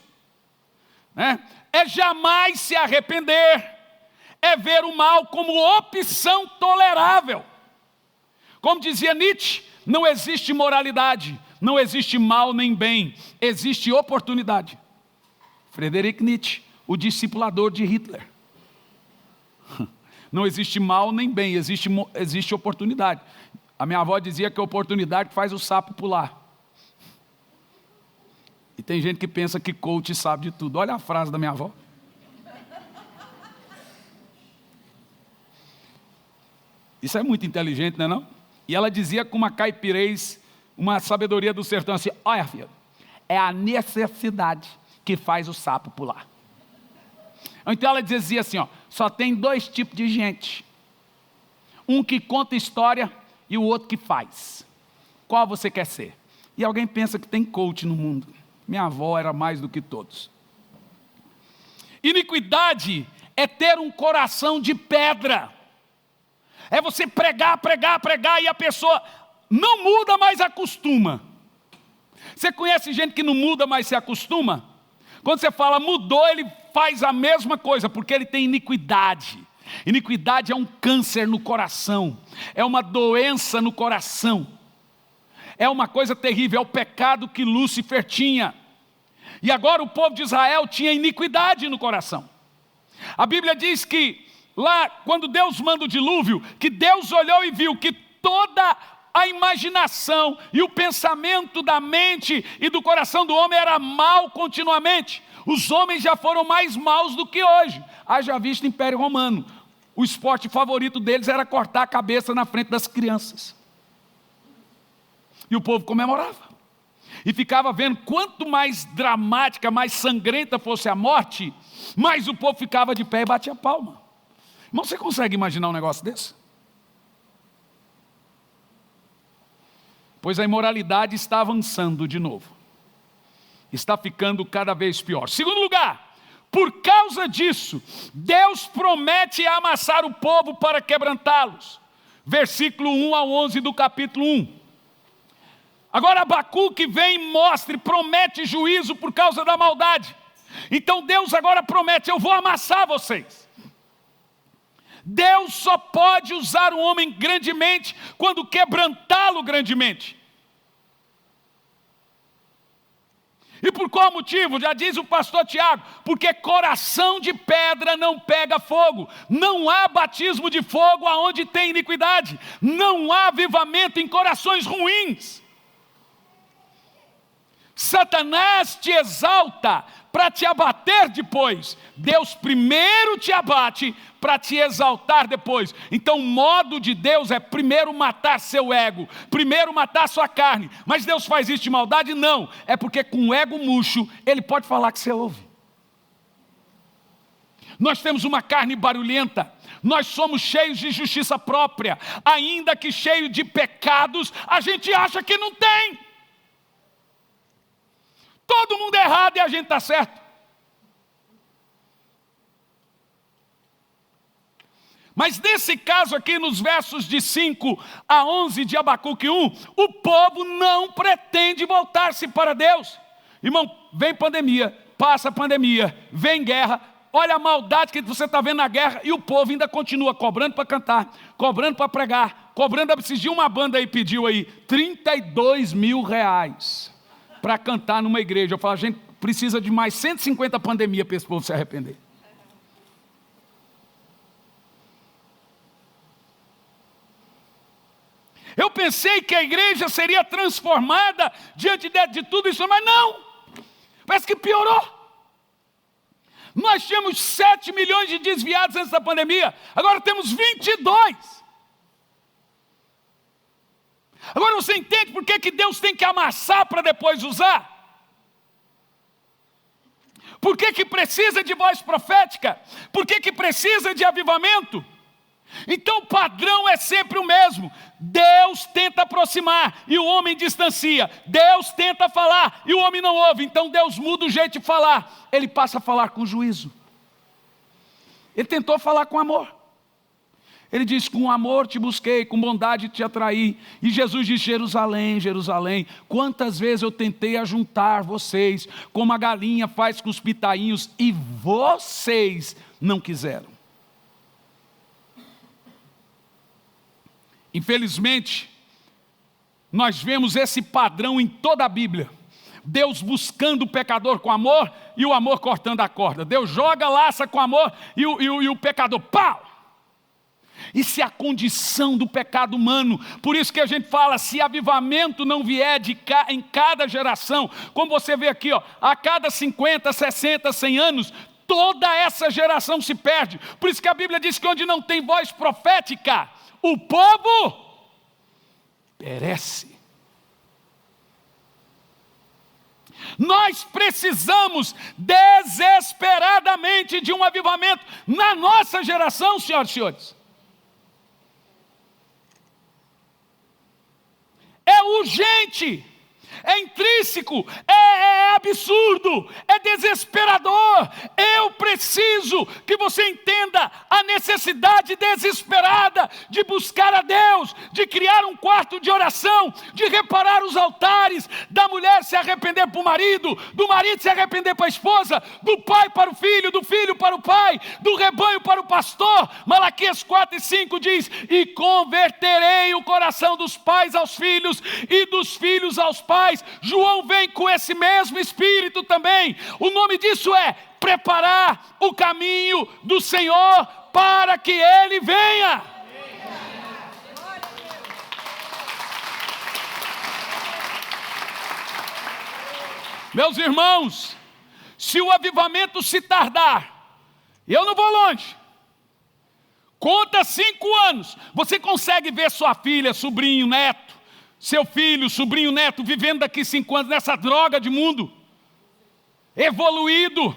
né? É jamais se arrepender, é ver o mal como opção tolerável. Como dizia Nietzsche, não existe moralidade, não existe mal nem bem, existe oportunidade. Friedrich Nietzsche, o discipulador de Hitler. Não existe mal nem bem, existe oportunidade. A minha avó dizia que a oportunidade faz o sapo pular. E tem gente que pensa que coach sabe de tudo. Olha a frase da minha avó. Isso é muito inteligente, não é não? E ela dizia com uma caipirez, uma sabedoria do sertão assim: olha, filho, é a necessidade que faz o sapo pular. Então ela dizia assim, ó: só tem dois tipos de gente. Um que conta história e o outro que faz. Qual você quer ser? E alguém pensa que tem coach no mundo. Minha avó era mais do que todos. Iniquidade é ter um coração de pedra. É você pregar, pregar, pregar e a pessoa não muda, mas acostuma. Você conhece gente que não muda, mas se acostuma? Quando você fala mudou, ele faz a mesma coisa, porque ele tem iniquidade. Iniquidade é um câncer no coração, é uma doença no coração. É uma coisa terrível, é o pecado que Lúcifer tinha. E agora o povo de Israel tinha iniquidade no coração. A Bíblia diz que lá, quando Deus manda o dilúvio, que Deus olhou e viu que toda a imaginação e o pensamento da mente e do coração do homem era mal continuamente. Os homens já foram mais maus do que hoje. Haja visto o Império Romano. O esporte favorito deles era cortar a cabeça na frente das crianças. E o povo comemorava. E ficava vendo quanto mais dramática, mais sangrenta fosse a morte, mais o povo ficava de pé e batia palma. Irmão, você consegue imaginar um negócio desse? Pois a imoralidade está avançando de novo. Está ficando cada vez pior. Segundo lugar, por causa disso, Deus promete amassar o povo para quebrantá-los. Versículo 1 ao 11 do capítulo 1. Agora Abacuque vem e mostra e promete juízo por causa da maldade. Então Deus agora promete: eu vou amassar vocês. Deus só pode usar um homem grandemente quando quebrantá-lo grandemente. E por qual motivo? Já diz o pastor Tiago, porque coração de pedra não pega fogo. Não há batismo de fogo aonde tem iniquidade. Não há avivamento em corações ruins. Satanás te exalta para te abater depois. Deus primeiro te abate para te exaltar depois. Então o modo de Deus é primeiro matar seu ego, primeiro matar sua carne. Mas Deus faz isso de maldade? Não. É porque com o ego murcho, Ele pode falar que você ouve. Nós temos uma carne barulhenta. Nós somos cheios de justiça própria. Ainda que cheio de pecados, a gente acha que não tem. Todo mundo é errado e a gente está certo. Mas nesse caso aqui, nos versos de 5 a 11 de Abacuque 1, o povo não pretende voltar-se para Deus. Irmão, vem pandemia, passa a pandemia, vem guerra, olha a maldade que você está vendo na guerra, e o povo ainda continua cobrando para cantar, cobrando para pregar, cobrando, preciso uma banda aí, pediu aí, R$32 mil para cantar numa igreja. Eu falo, a gente precisa de mais 150 pandemias para esse povo se arrepender. Eu pensei que a igreja seria transformada diante de tudo isso, mas não, parece que piorou. Nós tínhamos 7 milhões de desviados antes da pandemia, agora temos 22. Agora você entende por que Deus tem que amassar para depois usar? Por que precisa de voz profética? Por que precisa de avivamento? Então o padrão é sempre o mesmo. Deus tenta aproximar e o homem distancia. Deus tenta falar e o homem não ouve. Então Deus muda o jeito de falar. Ele passa a falar com juízo. Ele tentou falar com amor. Ele diz, com amor te busquei, com bondade te atraí. E Jesus diz, Jerusalém, Jerusalém, quantas vezes eu tentei ajuntar vocês, como a galinha faz com os pitainhos, e vocês não quiseram. Infelizmente, nós vemos esse padrão em toda a Bíblia. Deus buscando o pecador com amor e o amor cortando a corda. Deus joga, laça com amor e o pecador, pau! Isso é a condição do pecado humano. Por isso que a gente fala, se avivamento não vier em cada geração, como você vê aqui, ó, a cada 50, 60, 100 anos, toda essa geração se perde. Por isso que a Bíblia diz que onde não tem voz profética, o povo perece. Nós precisamos desesperadamente de um avivamento na nossa geração, senhoras e senhores. É urgente, é intrínseco, é absurdo, é desesperador. Eu preciso que você entenda a necessidade desesperada de buscar a Deus, de criar um quarto de oração, de reparar os altares, da mulher se arrepender para o marido, do marido se arrepender para a esposa, do pai para o filho, do filho para o pai, do rebanho para o pastor. Malaquias 4 e 5 diz, e converterei o coração dos pais aos filhos e dos filhos aos pais. João vem com esse mesmo espírito também. O nome disso é preparar o caminho do Senhor para que Ele venha. Meus irmãos, se o avivamento se tardar, eu não vou longe, conta 5 anos, você consegue ver sua filha, sobrinho, neto, seu filho, sobrinho, neto, vivendo daqui 5 anos nessa droga de mundo, evoluído,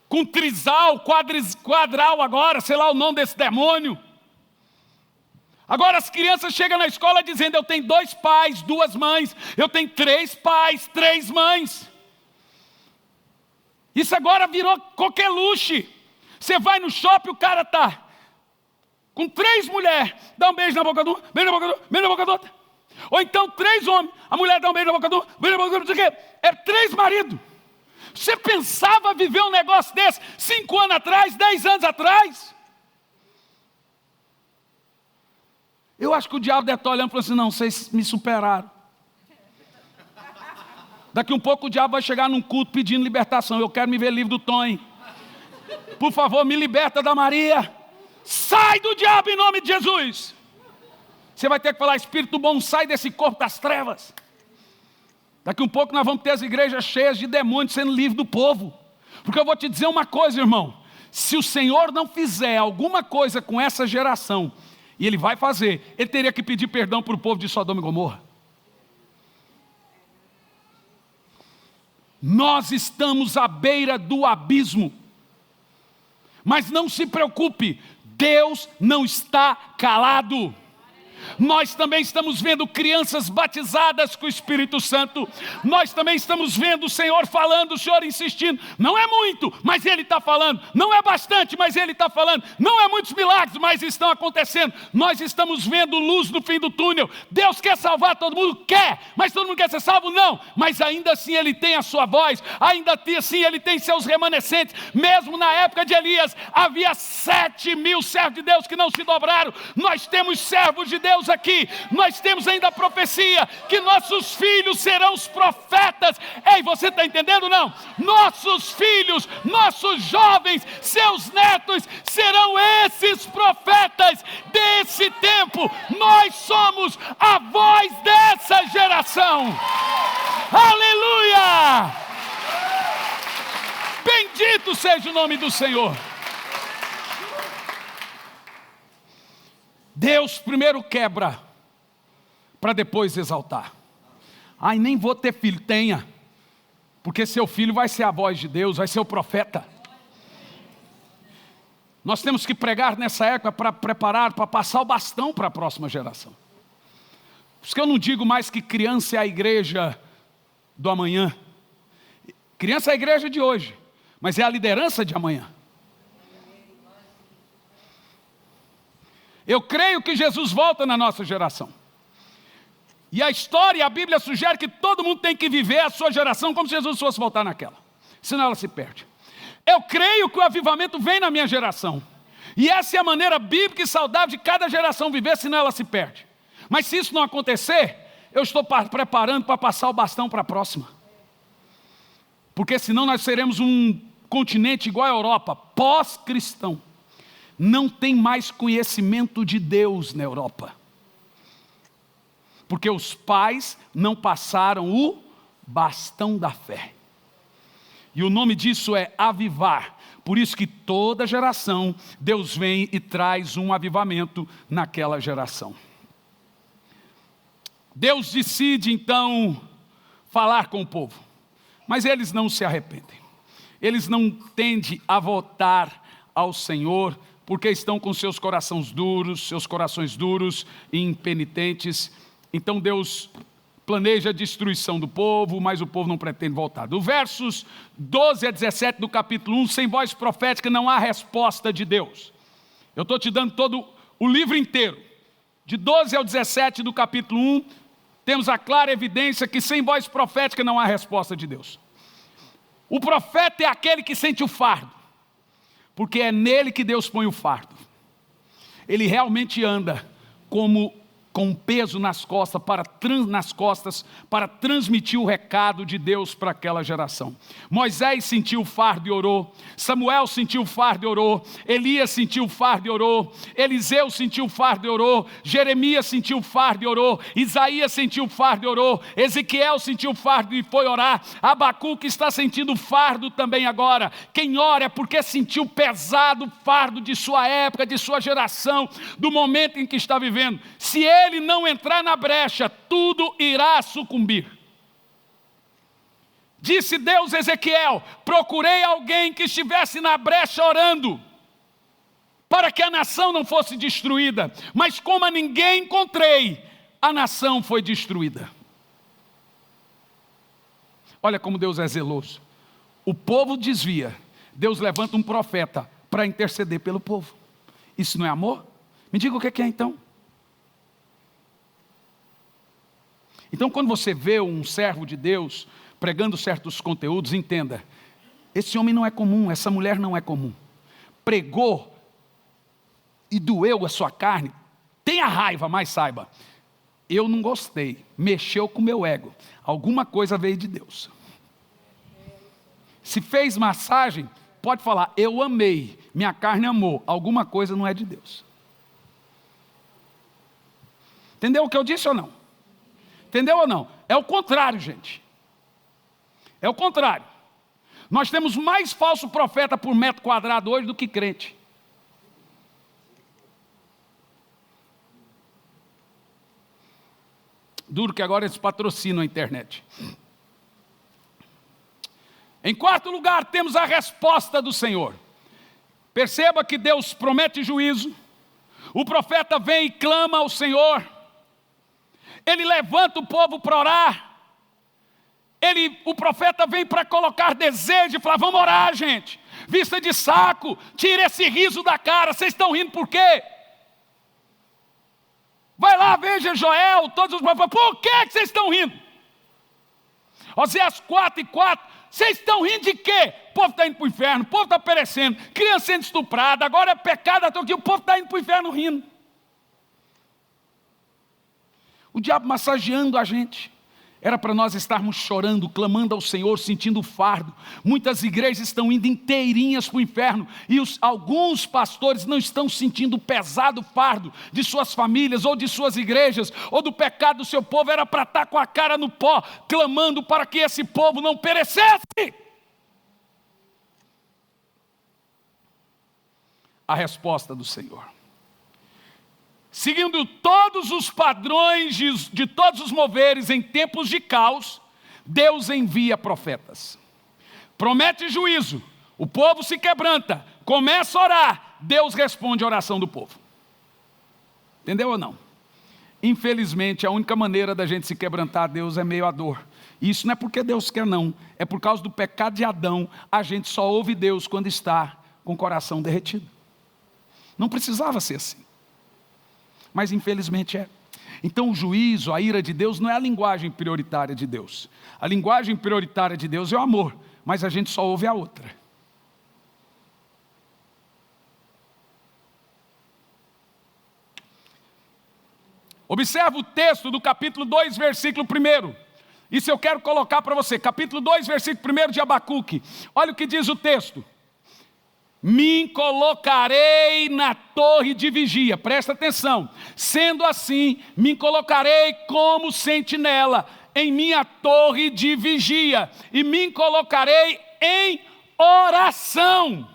com trisal, quadral agora, sei lá o nome desse demônio. Agora as crianças chegam na escola dizendo, eu tenho 2 pais, 2 mães, eu tenho 3 pais, 3 mães. Isso agora virou coqueluche. Você vai no shopping, o cara está com 3 mulheres, dá um beijo na boca de um, beijo na boca de um, beijo na boca do outro. Ou então 3 homens, a mulher dá um beijo na boca do, beijo na boca do, não sei o quê. É 3 maridos. Você pensava viver um negócio desse 5 anos atrás, 10 anos atrás? Eu acho que o diabo deve estar olhando e falando assim, não, vocês me superaram. Daqui um pouco o diabo vai chegar num culto pedindo libertação. Eu quero me ver livre do Tony. Por favor, me liberta da Maria. Sai do diabo em nome de Jesus. Você vai ter que falar: Espírito bom, sai desse corpo das trevas. Daqui um pouco nós vamos ter as igrejas cheias de demônios sendo livres do povo. Porque eu vou te dizer uma coisa, irmão. Se o Senhor não fizer alguma coisa com essa geração, e Ele vai fazer, Ele teria que pedir perdão para o povo de Sodoma e Gomorra. Nós estamos à beira do abismo. Mas não se preocupe, Deus não está calado. Nós também estamos vendo crianças batizadas com o Espírito Santo. Nós também estamos vendo o Senhor falando, o Senhor insistindo. Não é muito, mas Ele está falando. Não é bastante, mas Ele está falando. Não é muitos milagres, mas estão acontecendo. Nós estamos vendo luz no fim do túnel. Deus quer salvar todo mundo? Quer. Mas todo mundo quer ser salvo? Não. Mas ainda assim Ele tem a sua voz. Ainda assim Ele tem seus remanescentes. Mesmo na época de Elias, havia 7.000 servos de Deus que não se dobraram. Nós temos servos de Deus aqui, nós temos ainda a profecia que nossos filhos serão os profetas. Ei, você está entendendo não? Nossos filhos, nossos jovens, seus netos serão esses profetas desse tempo. Nós somos a voz dessa geração. Aleluia! Bendito seja o nome do Senhor. Deus primeiro quebra, para depois exaltar. Ai, nem vou ter filho. Tenha, porque seu filho vai ser a voz de Deus, vai ser o profeta. Nós temos que pregar nessa época para preparar, para passar o bastão para a próxima geração. Por isso que eu não digo mais que criança é a igreja do amanhã. Criança é a igreja de hoje, mas é a liderança de amanhã. Eu creio que Jesus volta na nossa geração. E a história, a Bíblia sugere que todo mundo tem que viver a sua geração como se Jesus fosse voltar naquela. Senão ela se perde. Eu creio que o avivamento vem na minha geração. E essa é a maneira bíblica e saudável de cada geração viver, senão ela se perde. Mas se isso não acontecer, eu estou preparando para passar o bastão para a próxima. Porque senão nós seremos um continente igual à Europa, pós-cristão. Não tem mais conhecimento de Deus na Europa. Porque os pais não passaram o bastão da fé. E o nome disso é avivar. Por isso que toda geração, Deus vem e traz um avivamento naquela geração. Deus decide então falar com o povo. Mas eles não se arrependem. Eles não tendem a voltar ao Senhor, porque estão com seus corações duros e impenitentes. Então Deus planeja a destruição do povo, mas o povo não pretende voltar. Do versos 12 a 17 do capítulo 1, sem voz profética não há resposta de Deus. Eu estou te dando todo o livro inteiro. De 12 ao 17 do capítulo 1, temos a clara evidência que sem voz profética não há resposta de Deus. O profeta é aquele que sente o fardo, porque é nele que Deus põe o fardo. Ele realmente anda com peso nas costas para transmitir o recado de Deus para aquela geração. Moisés sentiu o fardo e orou. Samuel sentiu o fardo e orou. Elias sentiu o fardo e orou. Eliseu sentiu o fardo e orou. Jeremias sentiu o fardo e orou. Isaías sentiu o fardo e orou. Ezequiel sentiu o fardo e foi orar. Abacuque está sentindo o fardo também agora. Quem ora é porque sentiu pesado o fardo de sua época, de sua geração, do momento em que está vivendo. Se ele não entrar na brecha, tudo irá sucumbir. Disse Deus a Ezequiel: procurei alguém que estivesse na brecha orando, para que a nação não fosse destruída. Mas como a ninguém encontrei, a nação foi destruída. Olha como Deus é zeloso. O povo desvia, Deus levanta um profeta para interceder pelo povo. Isso não é amor? Me diga o que é então. Então, quando você vê um servo de Deus pregando certos conteúdos, entenda, esse homem não é comum, essa mulher não é comum. Pregou e doeu a sua carne, tenha raiva, mas saiba, eu não gostei, mexeu com o meu ego, alguma coisa veio de Deus. Se fez massagem, pode falar, eu amei, minha carne amou, alguma coisa não é de Deus. Entendeu o que eu disse ou não? Entendeu ou não? É o contrário, gente. É o contrário. Nós temos mais falso profeta por metro quadrado hoje do que crente. Duro que agora eles patrocinam a internet. Em quarto lugar, temos a resposta do Senhor. Perceba que Deus promete juízo. O profeta vem e clama ao Senhor. Ele levanta o povo para orar. O profeta vem para colocar desejo e falar, vamos orar, gente. Vista de saco, tira esse riso da cara. Vocês estão rindo por quê? Vai lá, veja Joel, todos os profetas. Por que vocês estão rindo? Oséias 4:4. Vocês estão rindo de quê? O povo está indo para o inferno, o povo está perecendo, criança sendo estuprada, agora é pecado, o povo está indo para o inferno rindo. O diabo massageando a gente. Era para nós estarmos chorando, clamando ao Senhor, sentindo o fardo. Muitas igrejas estão indo inteirinhas para o inferno e alguns pastores não estão sentindo o pesado fardo de suas famílias ou de suas igrejas ou do pecado do seu povo. Era para estar com a cara no pó, clamando para que esse povo não perecesse. A resposta do Senhor. Seguindo todos os padrões de todos os moveres em tempos de caos, Deus envia profetas. Promete juízo, o povo se quebranta, começa a orar, Deus responde a oração do povo. Entendeu ou não? Infelizmente, a única maneira da gente se quebrantar a Deus é meio a dor. E isso não é porque Deus quer não, é por causa do pecado de Adão, a gente só ouve Deus quando está com o coração derretido. Não precisava ser assim. Mas infelizmente é. Então o juízo, a ira de Deus não é a linguagem prioritária de Deus. A linguagem prioritária de Deus é o amor, mas a gente só ouve a outra. Observa o texto do capítulo 2, versículo 1. Isso eu quero colocar para você. Capítulo 2, versículo 1 de Abacuque. Olha o que diz o texto. Me colocarei na torre de vigia, presta atenção, sendo assim, me colocarei como sentinela em minha torre de vigia, e me colocarei em oração.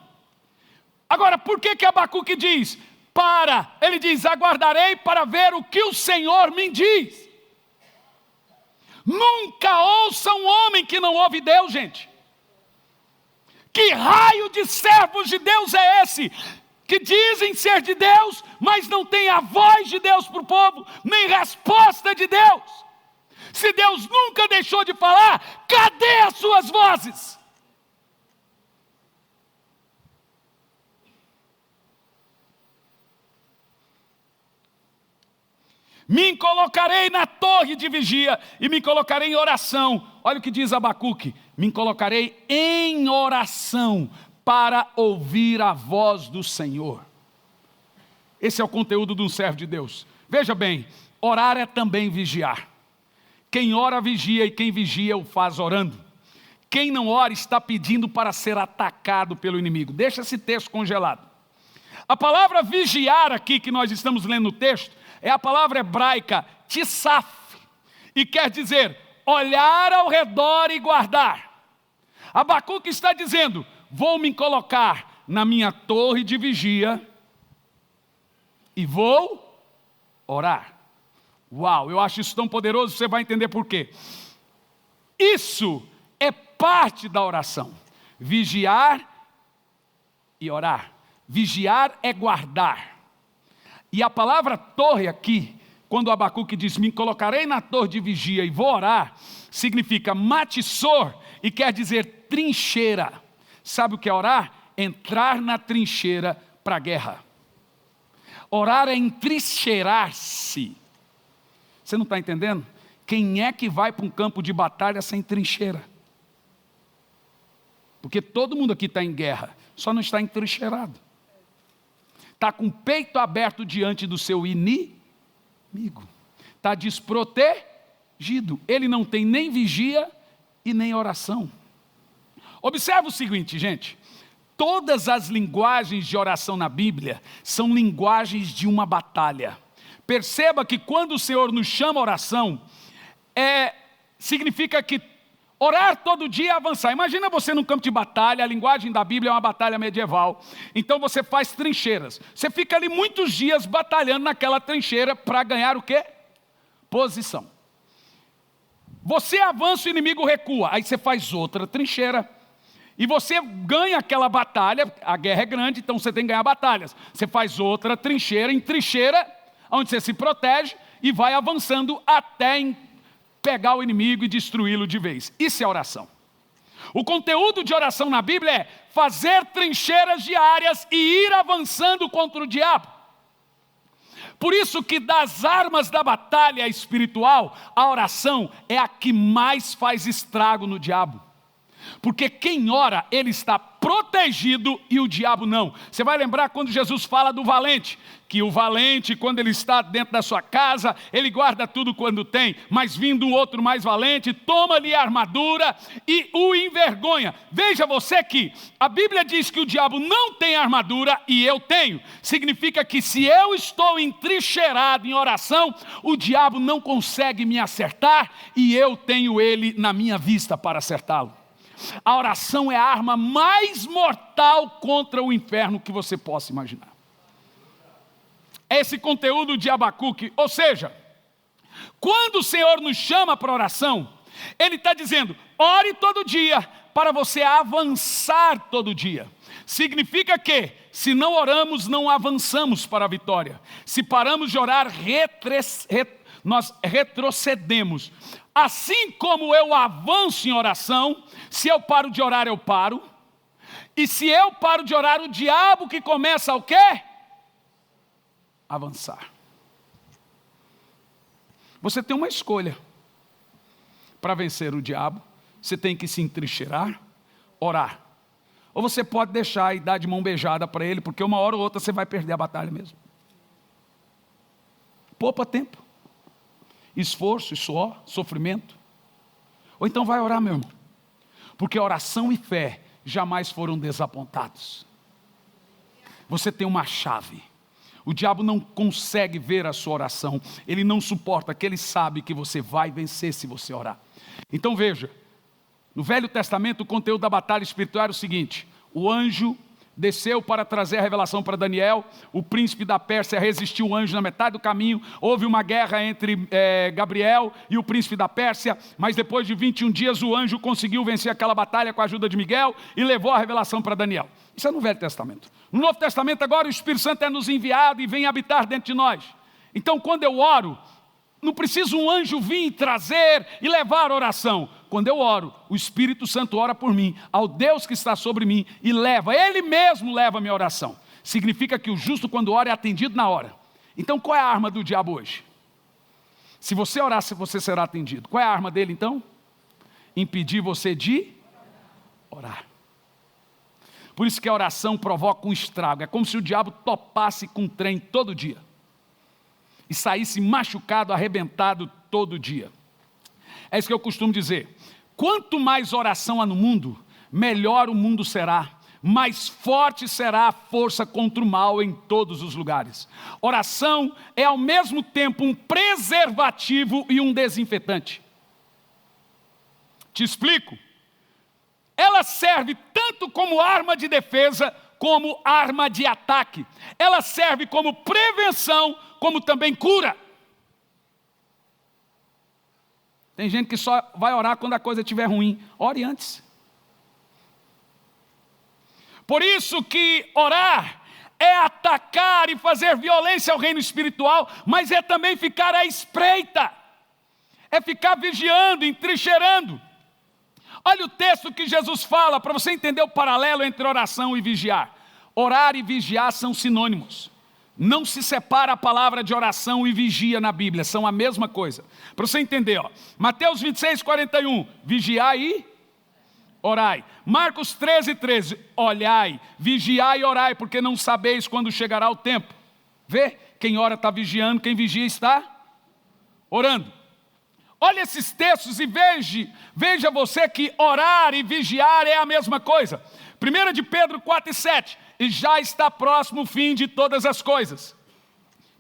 Agora, por que Abacuque diz? Ele diz, aguardarei para ver o que o Senhor me diz. Nunca ouça um homem que não ouve Deus, gente. Que raio de servos de Deus é esse? Que dizem ser de Deus, mas não tem a voz de Deus para o povo, nem resposta de Deus. Se Deus nunca deixou de falar, cadê as suas vozes? Me colocarei na torre de vigia e me colocarei em oração. Olha o que diz Abacuque. Me colocarei em oração para ouvir a voz do Senhor. Esse é o conteúdo de um servo de Deus. Veja bem, orar é também vigiar. Quem ora vigia e quem vigia o faz orando. Quem não ora está pedindo para ser atacado pelo inimigo. Deixa esse texto congelado. A palavra vigiar aqui que nós estamos lendo no texto é a palavra hebraica tisaf e quer dizer olhar ao redor e guardar. Abacuque está dizendo, vou me colocar na minha torre de vigia e vou orar. Uau, eu acho isso tão poderoso, você vai entender por quê. Isso é parte da oração. Vigiar e orar. Vigiar é guardar. E a palavra torre aqui, quando Abacuque diz, me colocarei na torre de vigia e vou orar, significa matissor e quer dizer trincheira. Sabe o que é orar? Entrar na trincheira para a guerra. Orar é entrincheirar-se. Você não está entendendo? Quem é que vai para um campo de batalha sem trincheira? Porque todo mundo aqui está em guerra, só não está entrincheirado. Está com o peito aberto diante do seu inimigo. está desprotegido. Ele não tem nem vigia e nem oração. Observa o seguinte, gente. Todas as linguagens de oração na Bíblia são linguagens de uma batalha. Perceba que quando o Senhor nos chama a oração, significa que orar todo dia é avançar. Imagina você num campo de batalha, a linguagem da Bíblia é uma batalha medieval. Então você faz trincheiras. Você fica ali muitos dias batalhando naquela trincheira para ganhar o quê? Posição. Você avança, o inimigo recua. Aí você faz outra trincheira. E você ganha aquela batalha, a guerra é grande, então você tem que ganhar batalhas. Você faz outra trincheira, em trincheira, onde você se protege e vai avançando até pegar o inimigo e destruí-lo de vez. Isso é oração. O conteúdo de oração na Bíblia é fazer trincheiras diárias e ir avançando contra o diabo. Por isso que das armas da batalha espiritual, a oração é a que mais faz estrago no diabo. Porque quem ora, ele está protegido e o diabo não. Você vai lembrar quando Jesus fala do valente, que o valente, quando ele está dentro da sua casa, ele guarda tudo quando tem, mas vindo um outro mais valente, toma-lhe a armadura e o envergonha. Veja você que a Bíblia diz que o diabo não tem armadura e eu tenho. Significa que se eu estou entrincheirado em oração, o diabo não consegue me acertar e eu tenho ele na minha vista para acertá-lo. A oração é a arma mais mortal contra o inferno que você possa imaginar. Esse conteúdo de Abacuque, ou seja, quando o Senhor nos chama para oração, Ele está dizendo, ore todo dia, para você avançar todo dia. Significa que, se não oramos, não avançamos para a vitória. Se paramos de orar, nós retrocedemos. Assim como eu avanço em oração, se eu paro de orar, eu paro. E se eu paro de orar, o diabo que começa o quê? Avançar. Você tem uma escolha. Para vencer o diabo, você tem que se entrincheirar, orar. Ou você pode deixar e dar de mão beijada para ele, porque uma hora ou outra você vai perder a batalha mesmo. Poupa tempo. Esforço, suor, sofrimento. Ou então vai orar, meu irmão. Porque oração e fé jamais foram desapontados. Você tem uma chave. O diabo não consegue ver a sua oração. Ele não suporta, que ele sabe que você vai vencer se você orar. Então veja, no Velho Testamento o conteúdo da batalha espiritual era o seguinte. O anjo desceu para trazer a revelação para Daniel, o príncipe da Pérsia resistiu o anjo na metade do caminho, houve uma guerra entre Gabriel e o príncipe da Pérsia, mas depois de 21 dias o anjo conseguiu vencer aquela batalha com a ajuda de Miguel e levou a revelação para Daniel. Isso é no Velho Testamento. No Novo Testamento agora o Espírito Santo é nos enviado e vem habitar dentro de nós. Então quando eu oro, não precisa um anjo vir trazer e levar a oração. Quando eu oro, o Espírito Santo ora por mim, ao Deus que está sobre mim e leva, Ele mesmo leva a minha oração. Significa que o justo quando ora é atendido na hora. Então qual é a arma do diabo hoje? Se você orar, você será atendido. Qual é a arma dele então? Impedir você de orar. Por isso que a oração provoca um estrago. É como se o diabo topasse com um trem todo dia. E saísse machucado, arrebentado todo dia. É isso que eu costumo dizer. Quanto mais oração há no mundo, melhor o mundo será. Mais forte será a força contra o mal em todos os lugares. Oração é ao mesmo tempo um preservativo e um desinfetante. Te explico. Ela serve tanto como arma de defesa, como arma de ataque. Ela serve como prevenção, como também cura. Tem gente que só vai orar quando a coisa estiver ruim. Ore antes. Por isso que orar é atacar e fazer violência ao reino espiritual, mas é também ficar à espreita. É ficar vigiando, entrincheirando. Olha o texto que Jesus fala, para você entender o paralelo entre oração e vigiar. Orar e vigiar são sinônimos. Não se separa a palavra de oração e vigia na Bíblia, são a mesma coisa. Para você entender, Mateus 26, 41, vigiai e orai. Marcos 13, 13, olhai, vigiai e orai, porque não sabeis quando chegará o tempo. Vê, quem ora está vigiando, quem vigia está orando. Olha esses textos e veja você que orar e vigiar é a mesma coisa. 1 de Pedro 4:7, e já está próximo o fim de todas as coisas.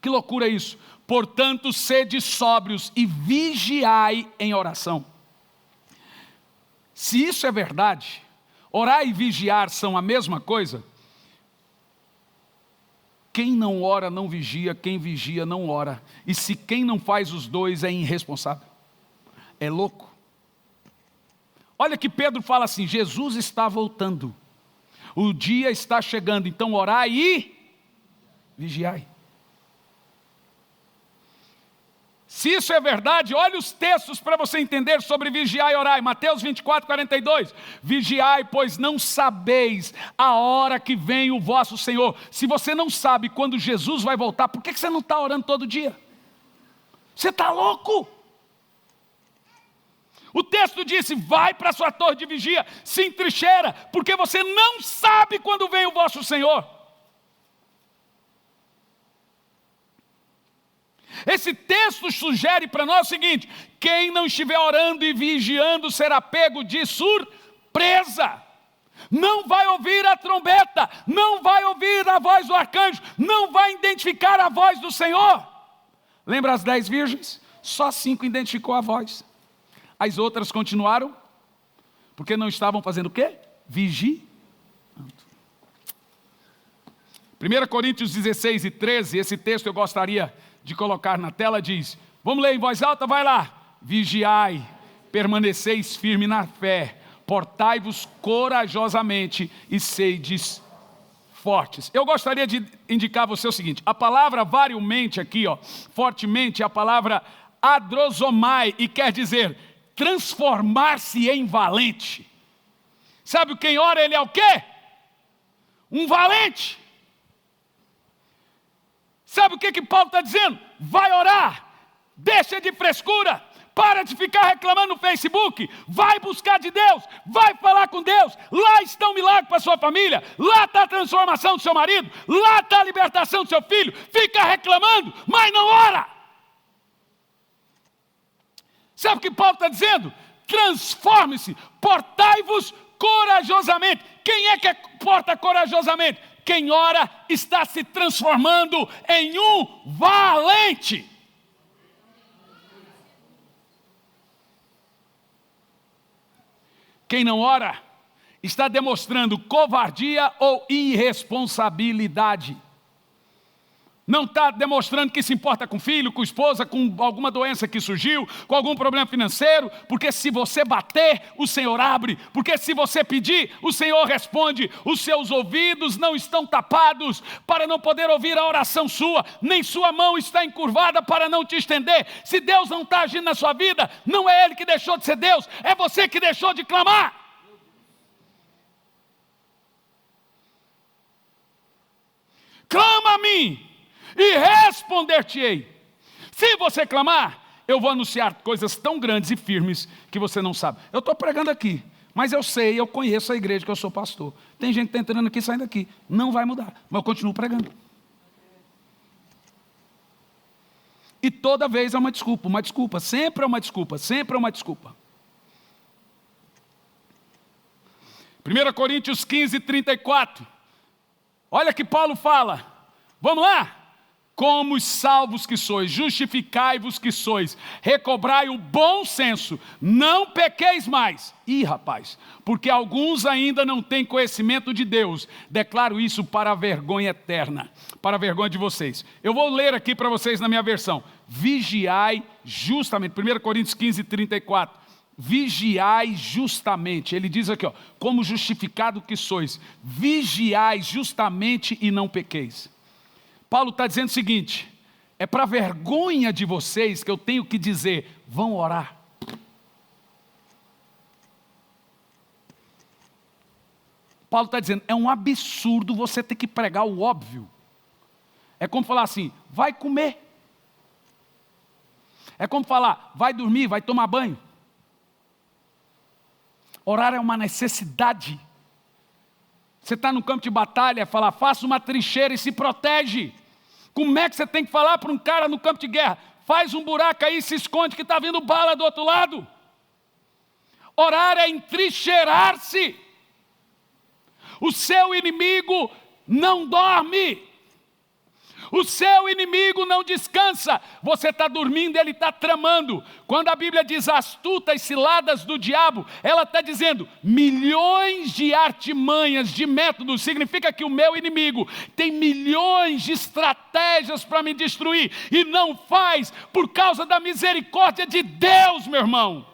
Que loucura isso! Portanto, sede sóbrios e vigiai em oração. Se isso é verdade, orar e vigiar são a mesma coisa, quem não ora não vigia, quem vigia não ora. E se quem não faz os dois é irresponsável. É louco. Olha que Pedro fala assim, Jesus está voltando. O dia está chegando, então orai e vigiai. Se isso é verdade, olha os textos para você entender sobre vigiar e orar. Mateus 24:42. Vigiai, pois não sabeis a hora que vem o vosso Senhor. Se você não sabe quando Jesus vai voltar, por que você não está orando todo dia? Você está louco? O texto disse, vai para a sua torre de vigia, se entrincheira, porque você não sabe quando vem o vosso Senhor. Esse texto sugere para nós o seguinte, quem não estiver orando e vigiando será pego de surpresa. Não vai ouvir a trombeta, não vai ouvir a voz do arcanjo, não vai identificar a voz do Senhor. Lembra as 10 virgens? Só 5 identificou a voz. As outras continuaram, porque não estavam fazendo o quê? Vigiando. 1 Coríntios 16:13, esse texto eu gostaria de colocar na tela, diz, vamos ler em voz alta, vai lá. Vigiai, permaneceis firme na fé, portai-vos corajosamente e sedes fortes. Eu gostaria de indicar a você o seguinte, a palavra variamente aqui, fortemente, é a palavra adrosomai, e quer dizer transformar-se em valente. Sabe quem ora, ele é o quê? Um valente. Sabe o que Paulo está dizendo? Vai orar, deixa de frescura, para de ficar reclamando no Facebook, vai buscar de Deus, vai falar com Deus, lá está um milagre para a sua família, lá está a transformação do seu marido, lá está a libertação do seu filho, fica reclamando, mas não ora. Sabe o que Paulo está dizendo? Transforme-se, portai-vos corajosamente. Quem é que porta corajosamente? Quem ora está se transformando em um valente. Quem não ora está demonstrando covardia ou irresponsabilidade. Não está demonstrando que se importa com o filho, com a esposa, com alguma doença que surgiu, com algum problema financeiro, porque se você bater, o Senhor abre, porque se você pedir, o Senhor responde. Os seus ouvidos não estão tapados para não poder ouvir a oração sua, nem sua mão está encurvada para não te estender. Se Deus não está agindo na sua vida, não é Ele que deixou de ser Deus, é você que deixou de clamar. Clama a mim e responder-te-ei. Se você clamar, eu vou anunciar coisas tão grandes e firmes que você não sabe. Eu estou pregando aqui, mas eu sei, eu conheço a igreja que eu sou pastor. Tem gente que está entrando aqui e saindo daqui. Não vai mudar, mas eu continuo pregando. E toda vez é uma desculpa, sempre é uma desculpa, sempre é uma desculpa. 1 Coríntios 15:34. Olha que Paulo fala. Vamos lá? Como os salvos que sois, justificai-vos que sois, recobrai o bom senso, não pequeis mais. Ih, rapaz, porque alguns ainda não têm conhecimento de Deus. Declaro isso para a vergonha eterna, para a vergonha de vocês. Eu vou ler aqui para vocês na minha versão. Vigiai justamente, 1 Coríntios 15:34. Vigiai justamente, ele diz aqui, como justificado que sois, vigiai justamente e não pequeis. Paulo está dizendo o seguinte, é para vergonha de vocês que eu tenho que dizer, vão orar. Paulo está dizendo, é um absurdo você ter que pregar o óbvio. É como falar assim, vai comer. É como falar, vai dormir, vai tomar banho. Orar é uma necessidade. Você está no campo de batalha, falar, faça uma trincheira e se protege. Como é que você tem que falar para um cara no campo de guerra? faz um buraco aí e se esconde que está vindo bala do outro lado. Orar é entrincheirar-se. O seu inimigo não dorme. O seu inimigo não descansa. Você está dormindo, ele está tramando. Quando a Bíblia diz astutas ciladas do diabo, ela está dizendo milhões de artimanhas, de métodos. Significa que o meu inimigo tem milhões de estratégias para me destruir. E não faz por causa da misericórdia de Deus, meu irmão.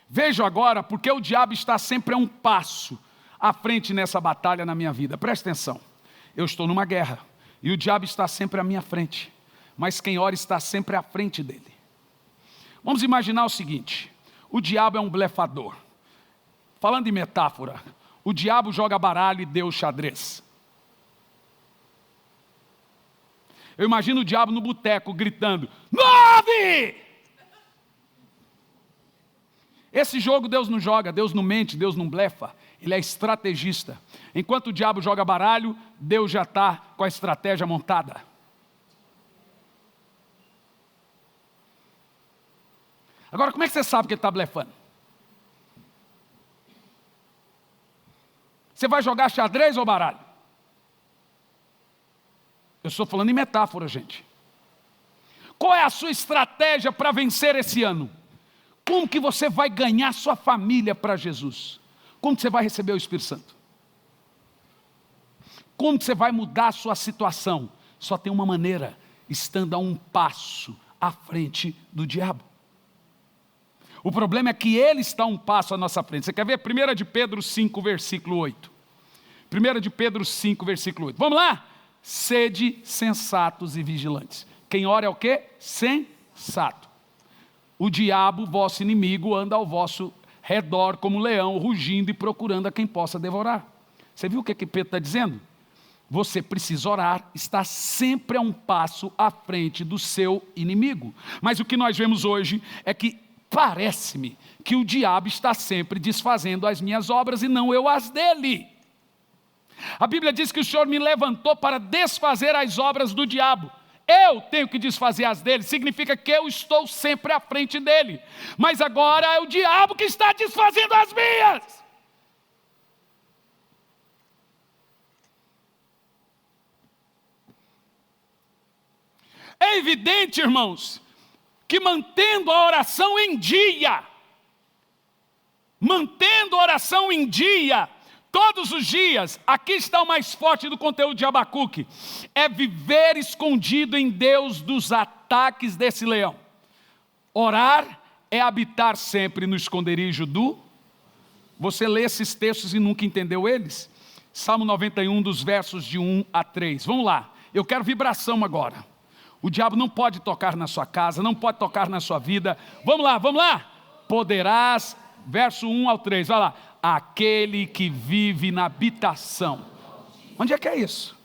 Veja agora, porque o diabo está sempre a um passo à frente nessa batalha na minha vida. Presta atenção, eu estou numa guerra e o diabo está sempre à minha frente, mas quem ora está sempre à frente dele. Vamos imaginar o seguinte, o diabo é um blefador. Falando em metáfora, o diabo joga baralho e Deus xadrez. Eu imagino o diabo no boteco gritando, 9! Esse jogo Deus não joga, Deus não mente, Deus não blefa. Ele é estrategista. Enquanto o diabo joga baralho, Deus já está com a estratégia montada. Agora, como é que você sabe que ele está blefando? Você vai jogar xadrez ou baralho? Eu estou falando em metáfora, gente. Qual é a sua estratégia para vencer esse ano? Como que você vai ganhar sua família para Jesus? Como que você vai receber o Espírito Santo? Como que você vai mudar a sua situação? Só tem uma maneira, estando a um passo à frente do diabo. O problema é que ele está a um passo à nossa frente. Você quer ver? 1 de Pedro 5, versículo 8. 1 de Pedro 5, versículo 8. Vamos lá? Sede sensatos e vigilantes. Quem ora é o quê? Sensato. O diabo, vosso inimigo, anda ao vosso redor como um leão, rugindo e procurando a quem possa devorar. Você viu o que Pedro está dizendo? Você precisa orar, está sempre a um passo à frente do seu inimigo. Mas o que nós vemos hoje é que parece-me que o diabo está sempre desfazendo as minhas obras e não eu as dele. A Bíblia diz que o Senhor me levantou para desfazer as obras do diabo. Eu tenho que desfazer as dele, significa que eu estou sempre à frente dele. Mas agora é o diabo que está desfazendo as minhas. É evidente, irmãos, que mantendo a oração em dia, todos os dias, aqui está o mais forte do conteúdo de Abacuque, é viver escondido em Deus dos ataques desse leão. Orar é habitar sempre no esconderijo do... Você lê esses textos e nunca entendeu eles? Salmo 91, dos versos de 1 a 3. Vamos lá, eu quero vibração agora. O diabo não pode tocar na sua casa, não pode tocar na sua vida. Vamos lá. Poderás, verso 1 ao 3, vai lá. Aquele que vive na habitação. Onde é que é isso?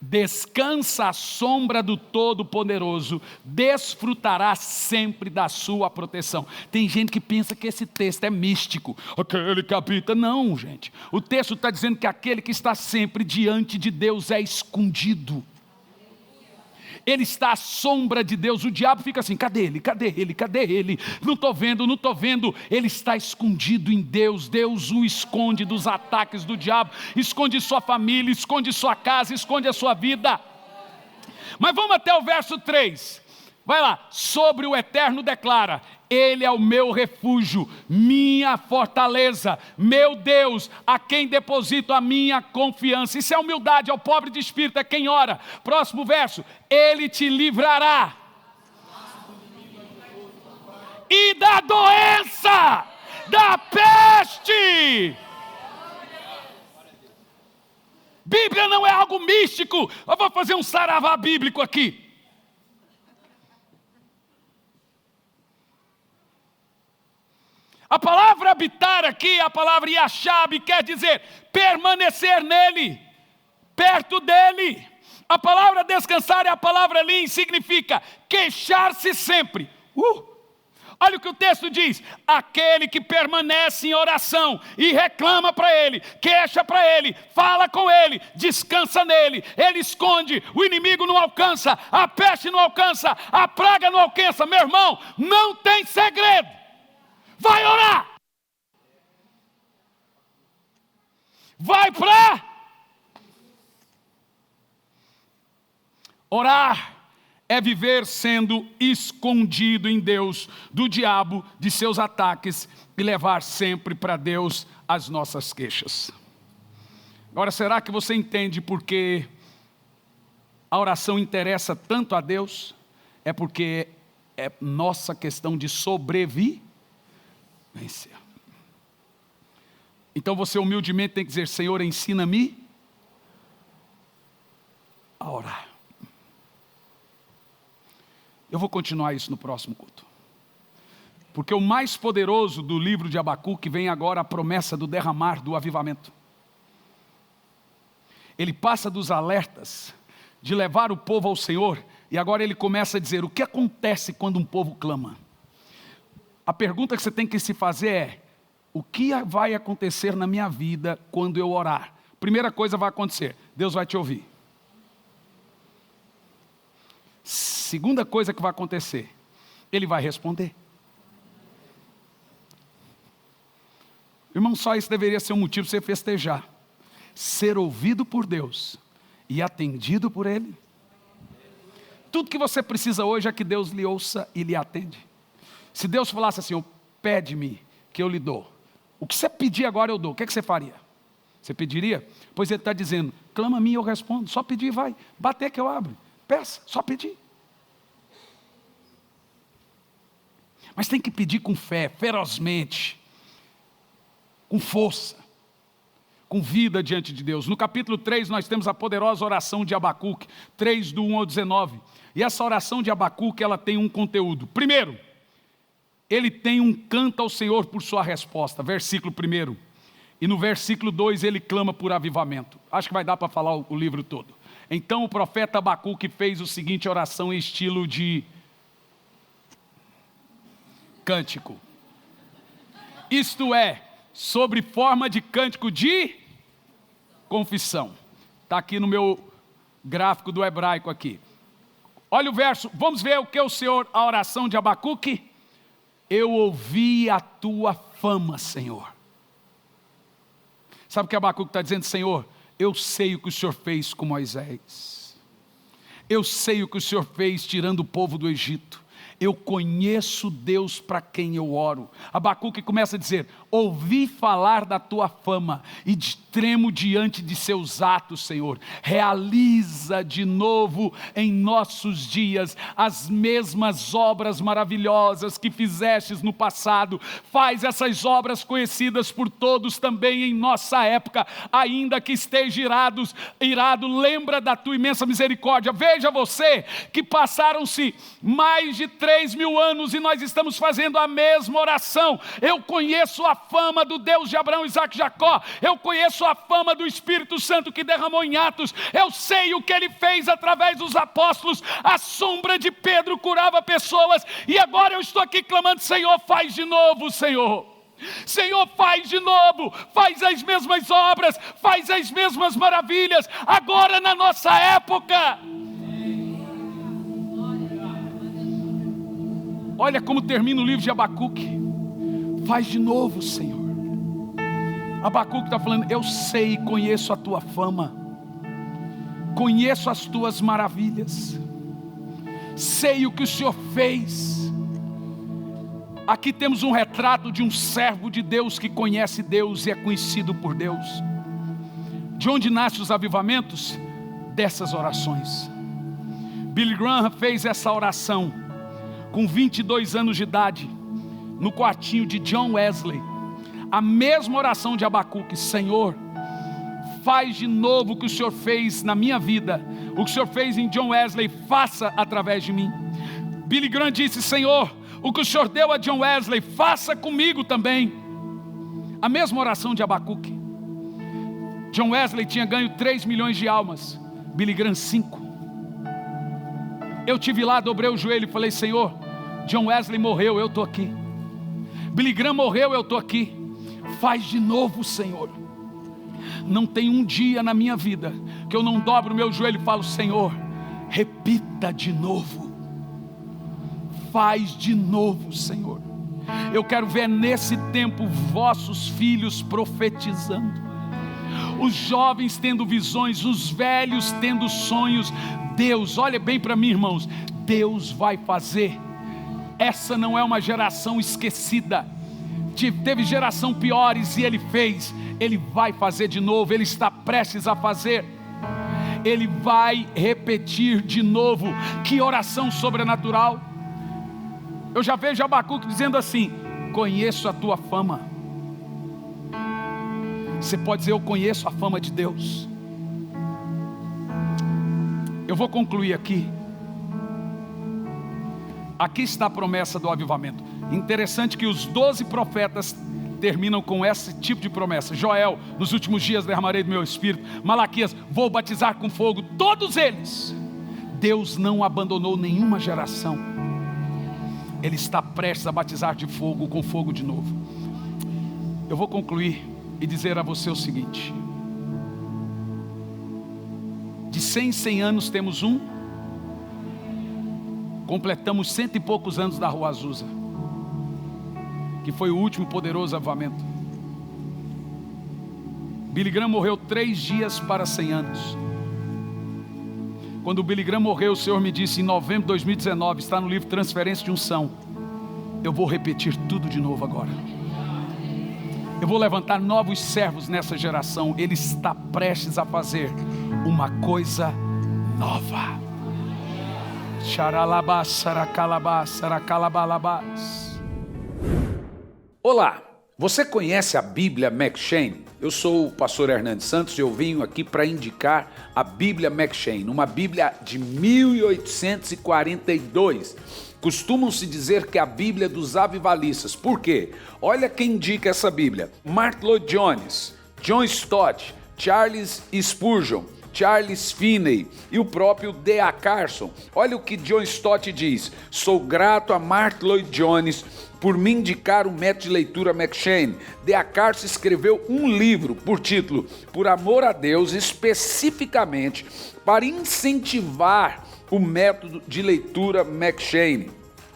Descansa à sombra do Todo-Poderoso, desfrutará sempre da sua proteção. Tem gente que pensa que esse texto é místico. Aquele que habita. Não, gente. O texto está dizendo que aquele que está sempre diante de Deus é escondido. Ele está à sombra de Deus. O diabo fica assim, cadê ele? Não estou vendo. Ele está escondido em Deus. Deus o esconde dos ataques do diabo. Esconde sua família, esconde sua casa, esconde a sua vida. Mas vamos até o verso 3. Vai lá. Sobre o Eterno declara: Ele é o meu refúgio, minha fortaleza, meu Deus, a quem deposito a minha confiança. Isso é humildade, ao pobre de espírito, é quem ora. Próximo verso: Ele te livrará e da doença, da peste. Bíblia não é algo místico. Eu vou fazer um saravá bíblico aqui. A palavra habitar aqui, a palavra yashab, quer dizer permanecer nele, perto dele. A palavra descansar é a palavra lim, significa queixar-se sempre. Olha o que o texto diz: aquele que permanece em oração e reclama para Ele, queixa para Ele, fala com Ele, descansa nele, Ele esconde, o inimigo não alcança, a peste não alcança, a praga não alcança. Meu irmão, não tem segredo, vai orar, vai para orar. É viver sendo escondido em Deus do diabo, de seus ataques, e levar sempre para Deus as nossas queixas. Agora, será que você entende por que a oração interessa tanto a Deus? É porque é nossa questão de sobrevivência. Então você humildemente tem que dizer: Senhor, ensina-me a orar. Eu vou continuar isso no próximo culto. Porque o mais poderoso do livro de Abacuque vem agora a promessa do derramar do avivamento. Ele passa dos alertas de levar o povo ao Senhor, e agora ele começa a dizer: o que acontece quando um povo clama? A pergunta que você tem que se fazer é: o que vai acontecer na minha vida quando eu orar? Primeira coisa vai acontecer: Deus vai te ouvir. Segunda coisa que vai acontecer: Ele vai responder. Irmão, só isso deveria ser um motivo para você festejar. Ser ouvido por Deus e atendido por Ele. Tudo que você precisa hoje é que Deus lhe ouça e lhe atende. Se Deus falasse assim: pede-me que eu lhe dou, o que você pedir agora eu dou, o que você faria? Você pediria? Pois Ele está dizendo: clama a mim e eu respondo. Só pedir e vai, bater que eu abro. Peça, só pedir. Mas tem que pedir com fé, ferozmente, com força, com vida diante de Deus. No capítulo 3 nós temos a poderosa oração de Abacuque, 3 do 1 ao 19. E essa oração de Abacuque, ela tem um conteúdo. Primeiro, ele tem um canto ao Senhor por sua resposta, versículo 1. E no versículo 2 ele clama por avivamento. Acho que vai dar para falar o livro todo. Então o profeta Abacuque fez o seguinte oração em estilo de cântico. Isto é, sobre forma de cântico de confissão. Está aqui no meu gráfico do hebraico aqui. Olha o verso, vamos ver o que o Senhor, a oração de Abacuque. Eu ouvi a tua fama, Senhor. Sabe o que Abacuque está dizendo? Senhor, eu sei o que o Senhor fez com Moisés. Eu sei o que o Senhor fez tirando o povo do Egito. Eu conheço Deus para quem eu oro. Abacuque começa a dizer: ouvi falar da tua fama e tremo diante de seus atos, Senhor. Realiza de novo em nossos dias as mesmas obras maravilhosas que fizestes no passado. Faz essas obras conhecidas por todos também em nossa época, ainda que esteja irado, lembra da tua imensa misericórdia. Veja você que passaram-se mais de 3.000 anos e nós estamos fazendo a mesma oração. Eu conheço a fama do Deus de Abraão, Isaque e Jacó. Eu conheço a fama do Espírito Santo que derramou em Atos. Eu sei o que ele fez através dos apóstolos. A sombra de Pedro curava pessoas. E agora eu estou aqui clamando: Senhor, faz de novo, Senhor. Senhor, faz de novo, faz as mesmas obras, faz as mesmas maravilhas, agora na nossa época. Olha como termina o livro de Abacuque: faz de novo, Senhor. Abacuque está falando: eu sei, conheço a tua fama, conheço as tuas maravilhas, sei o que o Senhor fez. Aqui temos um retrato de um servo de Deus que conhece Deus e é conhecido por Deus. De onde nascem os avivamentos? Dessas orações. Billy Graham fez essa oração com 22 anos de idade, no quartinho de John Wesley. A mesma oração de Abacuque: Senhor, faz de novo o que o Senhor fez na minha vida, o que o Senhor fez em John Wesley, faça através de mim. Billy Graham disse: Senhor, o que o Senhor deu a John Wesley, faça comigo também. A mesma oração de Abacuque. John Wesley tinha ganho 3 milhões de almas, Billy Graham 5. Eu tive lá, dobrei o joelho e falei: Senhor, John Wesley morreu, eu estou aqui. Billy Graham morreu, eu estou aqui. Faz de novo, Senhor. Não tem um dia na minha vida que eu não dobro o meu joelho e falo: Senhor, repita de novo. Faz de novo, Senhor. Eu quero ver nesse tempo vossos filhos profetizando, os jovens tendo visões, os velhos tendo sonhos. Deus, olha bem para mim, irmãos, Deus vai fazer. Essa não é uma geração esquecida. Teve geração piores e Ele fez. Ele vai fazer de novo. Ele está prestes a fazer. Ele vai repetir de novo. Que oração sobrenatural. Eu já vejo Abacuque dizendo assim: conheço a tua fama. Você pode dizer: eu conheço a fama de Deus. Eu vou concluir aqui. Aqui está a promessa do avivamento. Interessante que os 12 profetas terminam com esse tipo de promessa. Joel: nos últimos dias derramarei do meu espírito. Malaquias: vou batizar com fogo. Todos eles, Deus não abandonou nenhuma geração. Ele está prestes a batizar de fogo, com fogo de novo. Eu vou concluir e dizer a você o seguinte: de 100 em 100 anos temos um. Completamos 100 e poucos anos da Rua Azusa, que foi o último poderoso avivamento. Billy Graham morreu 3 dias para 100 anos. Quando o Billy Graham morreu, o Senhor me disse em novembro de 2019, está no livro Transferência de Unção: eu vou repetir tudo de novo agora. Eu vou levantar novos servos nessa geração. Ele está prestes a fazer uma coisa nova. Olá, você conhece a Bíblia McCheyne? Eu sou o pastor Hernandes Santos e eu venho aqui para indicar a Bíblia McCheyne, uma Bíblia de 1842. Costumam-se dizer que é a Bíblia dos avivalistas. Por quê? Olha quem indica essa Bíblia: Martyn Lloyd-Jones, John Stott, Charles Spurgeon, Charles Finney e o próprio D.A. Carson. Olha o que John Stott diz: sou grato a Martyn Lloyd-Jones por me indicar o método de leitura McCheyne. D.A. Carson escreveu um livro por título Por Amor a Deus, especificamente para incentivar o método de leitura McCheyne.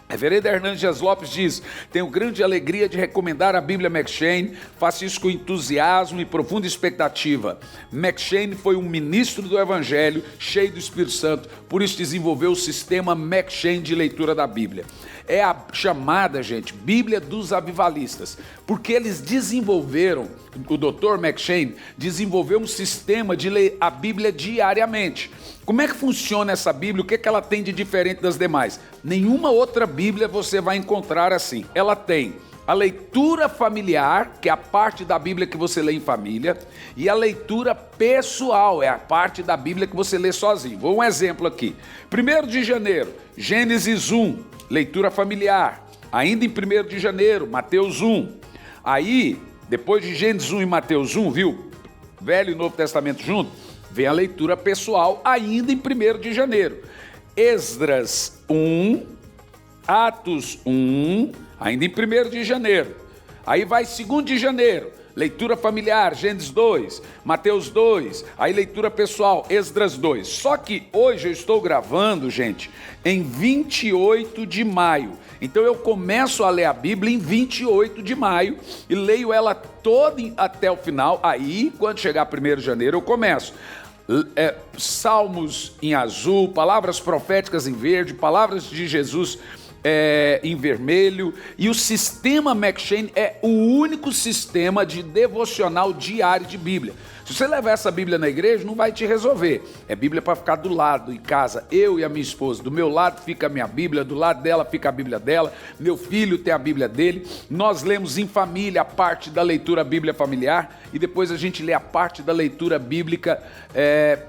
Reverendo Hernandes Dias Lopes diz: tenho grande alegria de recomendar a Bíblia McCheyne, faço isso com entusiasmo e profunda expectativa. McCheyne foi um ministro do Evangelho, cheio do Espírito Santo, por isso desenvolveu o sistema McCheyne de leitura da Bíblia. É a chamada, gente, Bíblia dos avivalistas, porque eles desenvolveram, o Dr. McCheyne desenvolveu um sistema de ler a Bíblia diariamente. Como é que funciona essa Bíblia? O que ela tem de diferente das demais? Nenhuma outra Bíblia você vai encontrar assim. Ela tem a leitura familiar, que é a parte da Bíblia que você lê em família, e a leitura pessoal, é a parte da Bíblia que você lê sozinho. Vou um exemplo aqui. 1º de janeiro, Gênesis 1, leitura familiar. Ainda em 1º de janeiro, Mateus 1. Aí, depois de Gênesis 1 e Mateus 1, viu? Velho e Novo Testamento junto, vem a leitura pessoal ainda em 1º de janeiro. Esdras 1, Atos 1, ainda em 1º de janeiro. Aí vai 2º de janeiro, leitura familiar, Gênesis 2, Mateus 2, aí leitura pessoal, Esdras 2. Só que hoje eu estou gravando, gente, em 28 de maio. Então eu começo a ler a Bíblia em 28 de maio e leio ela toda até o final. Aí, quando chegar 1º de janeiro, eu começo. Salmos em azul, palavras proféticas em verde, palavras de Jesus em vermelho. E o sistema McCheyne é o único sistema de devocional diário de Bíblia. Se você levar essa Bíblia na igreja, não vai te resolver. É Bíblia para ficar do lado, em casa, eu e a minha esposa. Do meu lado fica a minha Bíblia, do lado dela fica a Bíblia dela, meu filho tem a Bíblia dele. Nós lemos em família a parte da leitura bíblia familiar e depois a gente lê a parte da leitura bíblica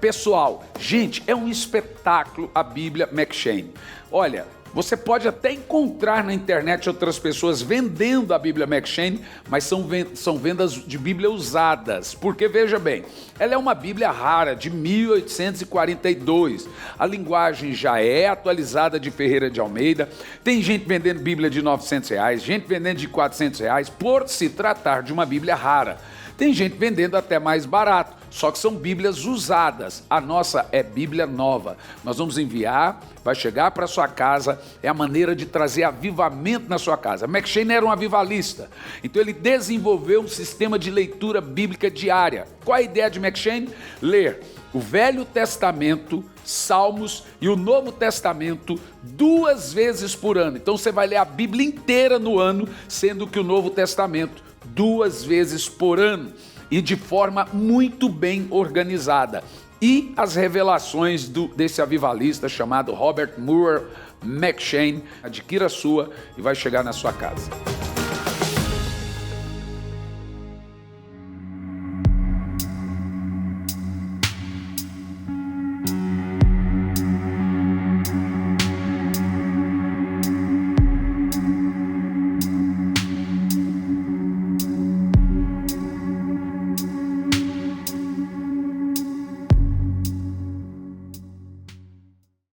pessoal. Gente, é um espetáculo a Bíblia McCheyne. Olha, Você pode até encontrar na internet outras pessoas vendendo a Bíblia M'Cheyne, mas são vendas de Bíblia usadas. Porque, veja bem, ela é uma Bíblia rara, de 1842. A linguagem já é atualizada de Ferreira de Almeida. Tem gente vendendo Bíblia de R$900, gente vendendo de R$400, por se tratar de uma Bíblia rara. Tem gente vendendo até mais barato, só que são Bíblias usadas. A nossa é Bíblia nova. Nós vamos enviar, vai chegar para sua casa, é a maneira de trazer avivamento na sua casa. M'Cheyne era um avivalista, então ele desenvolveu um sistema de leitura bíblica diária. Qual a ideia de M'Cheyne? Ler o Velho Testamento, Salmos e o Novo Testamento 2 vezes por ano. Então você vai ler a Bíblia inteira no ano, sendo que o Novo Testamento 2 vezes por ano e de forma muito bem organizada. E as revelações desse avivalista chamado Robert Murray M'Cheyne. Adquira a sua e vai chegar na sua casa.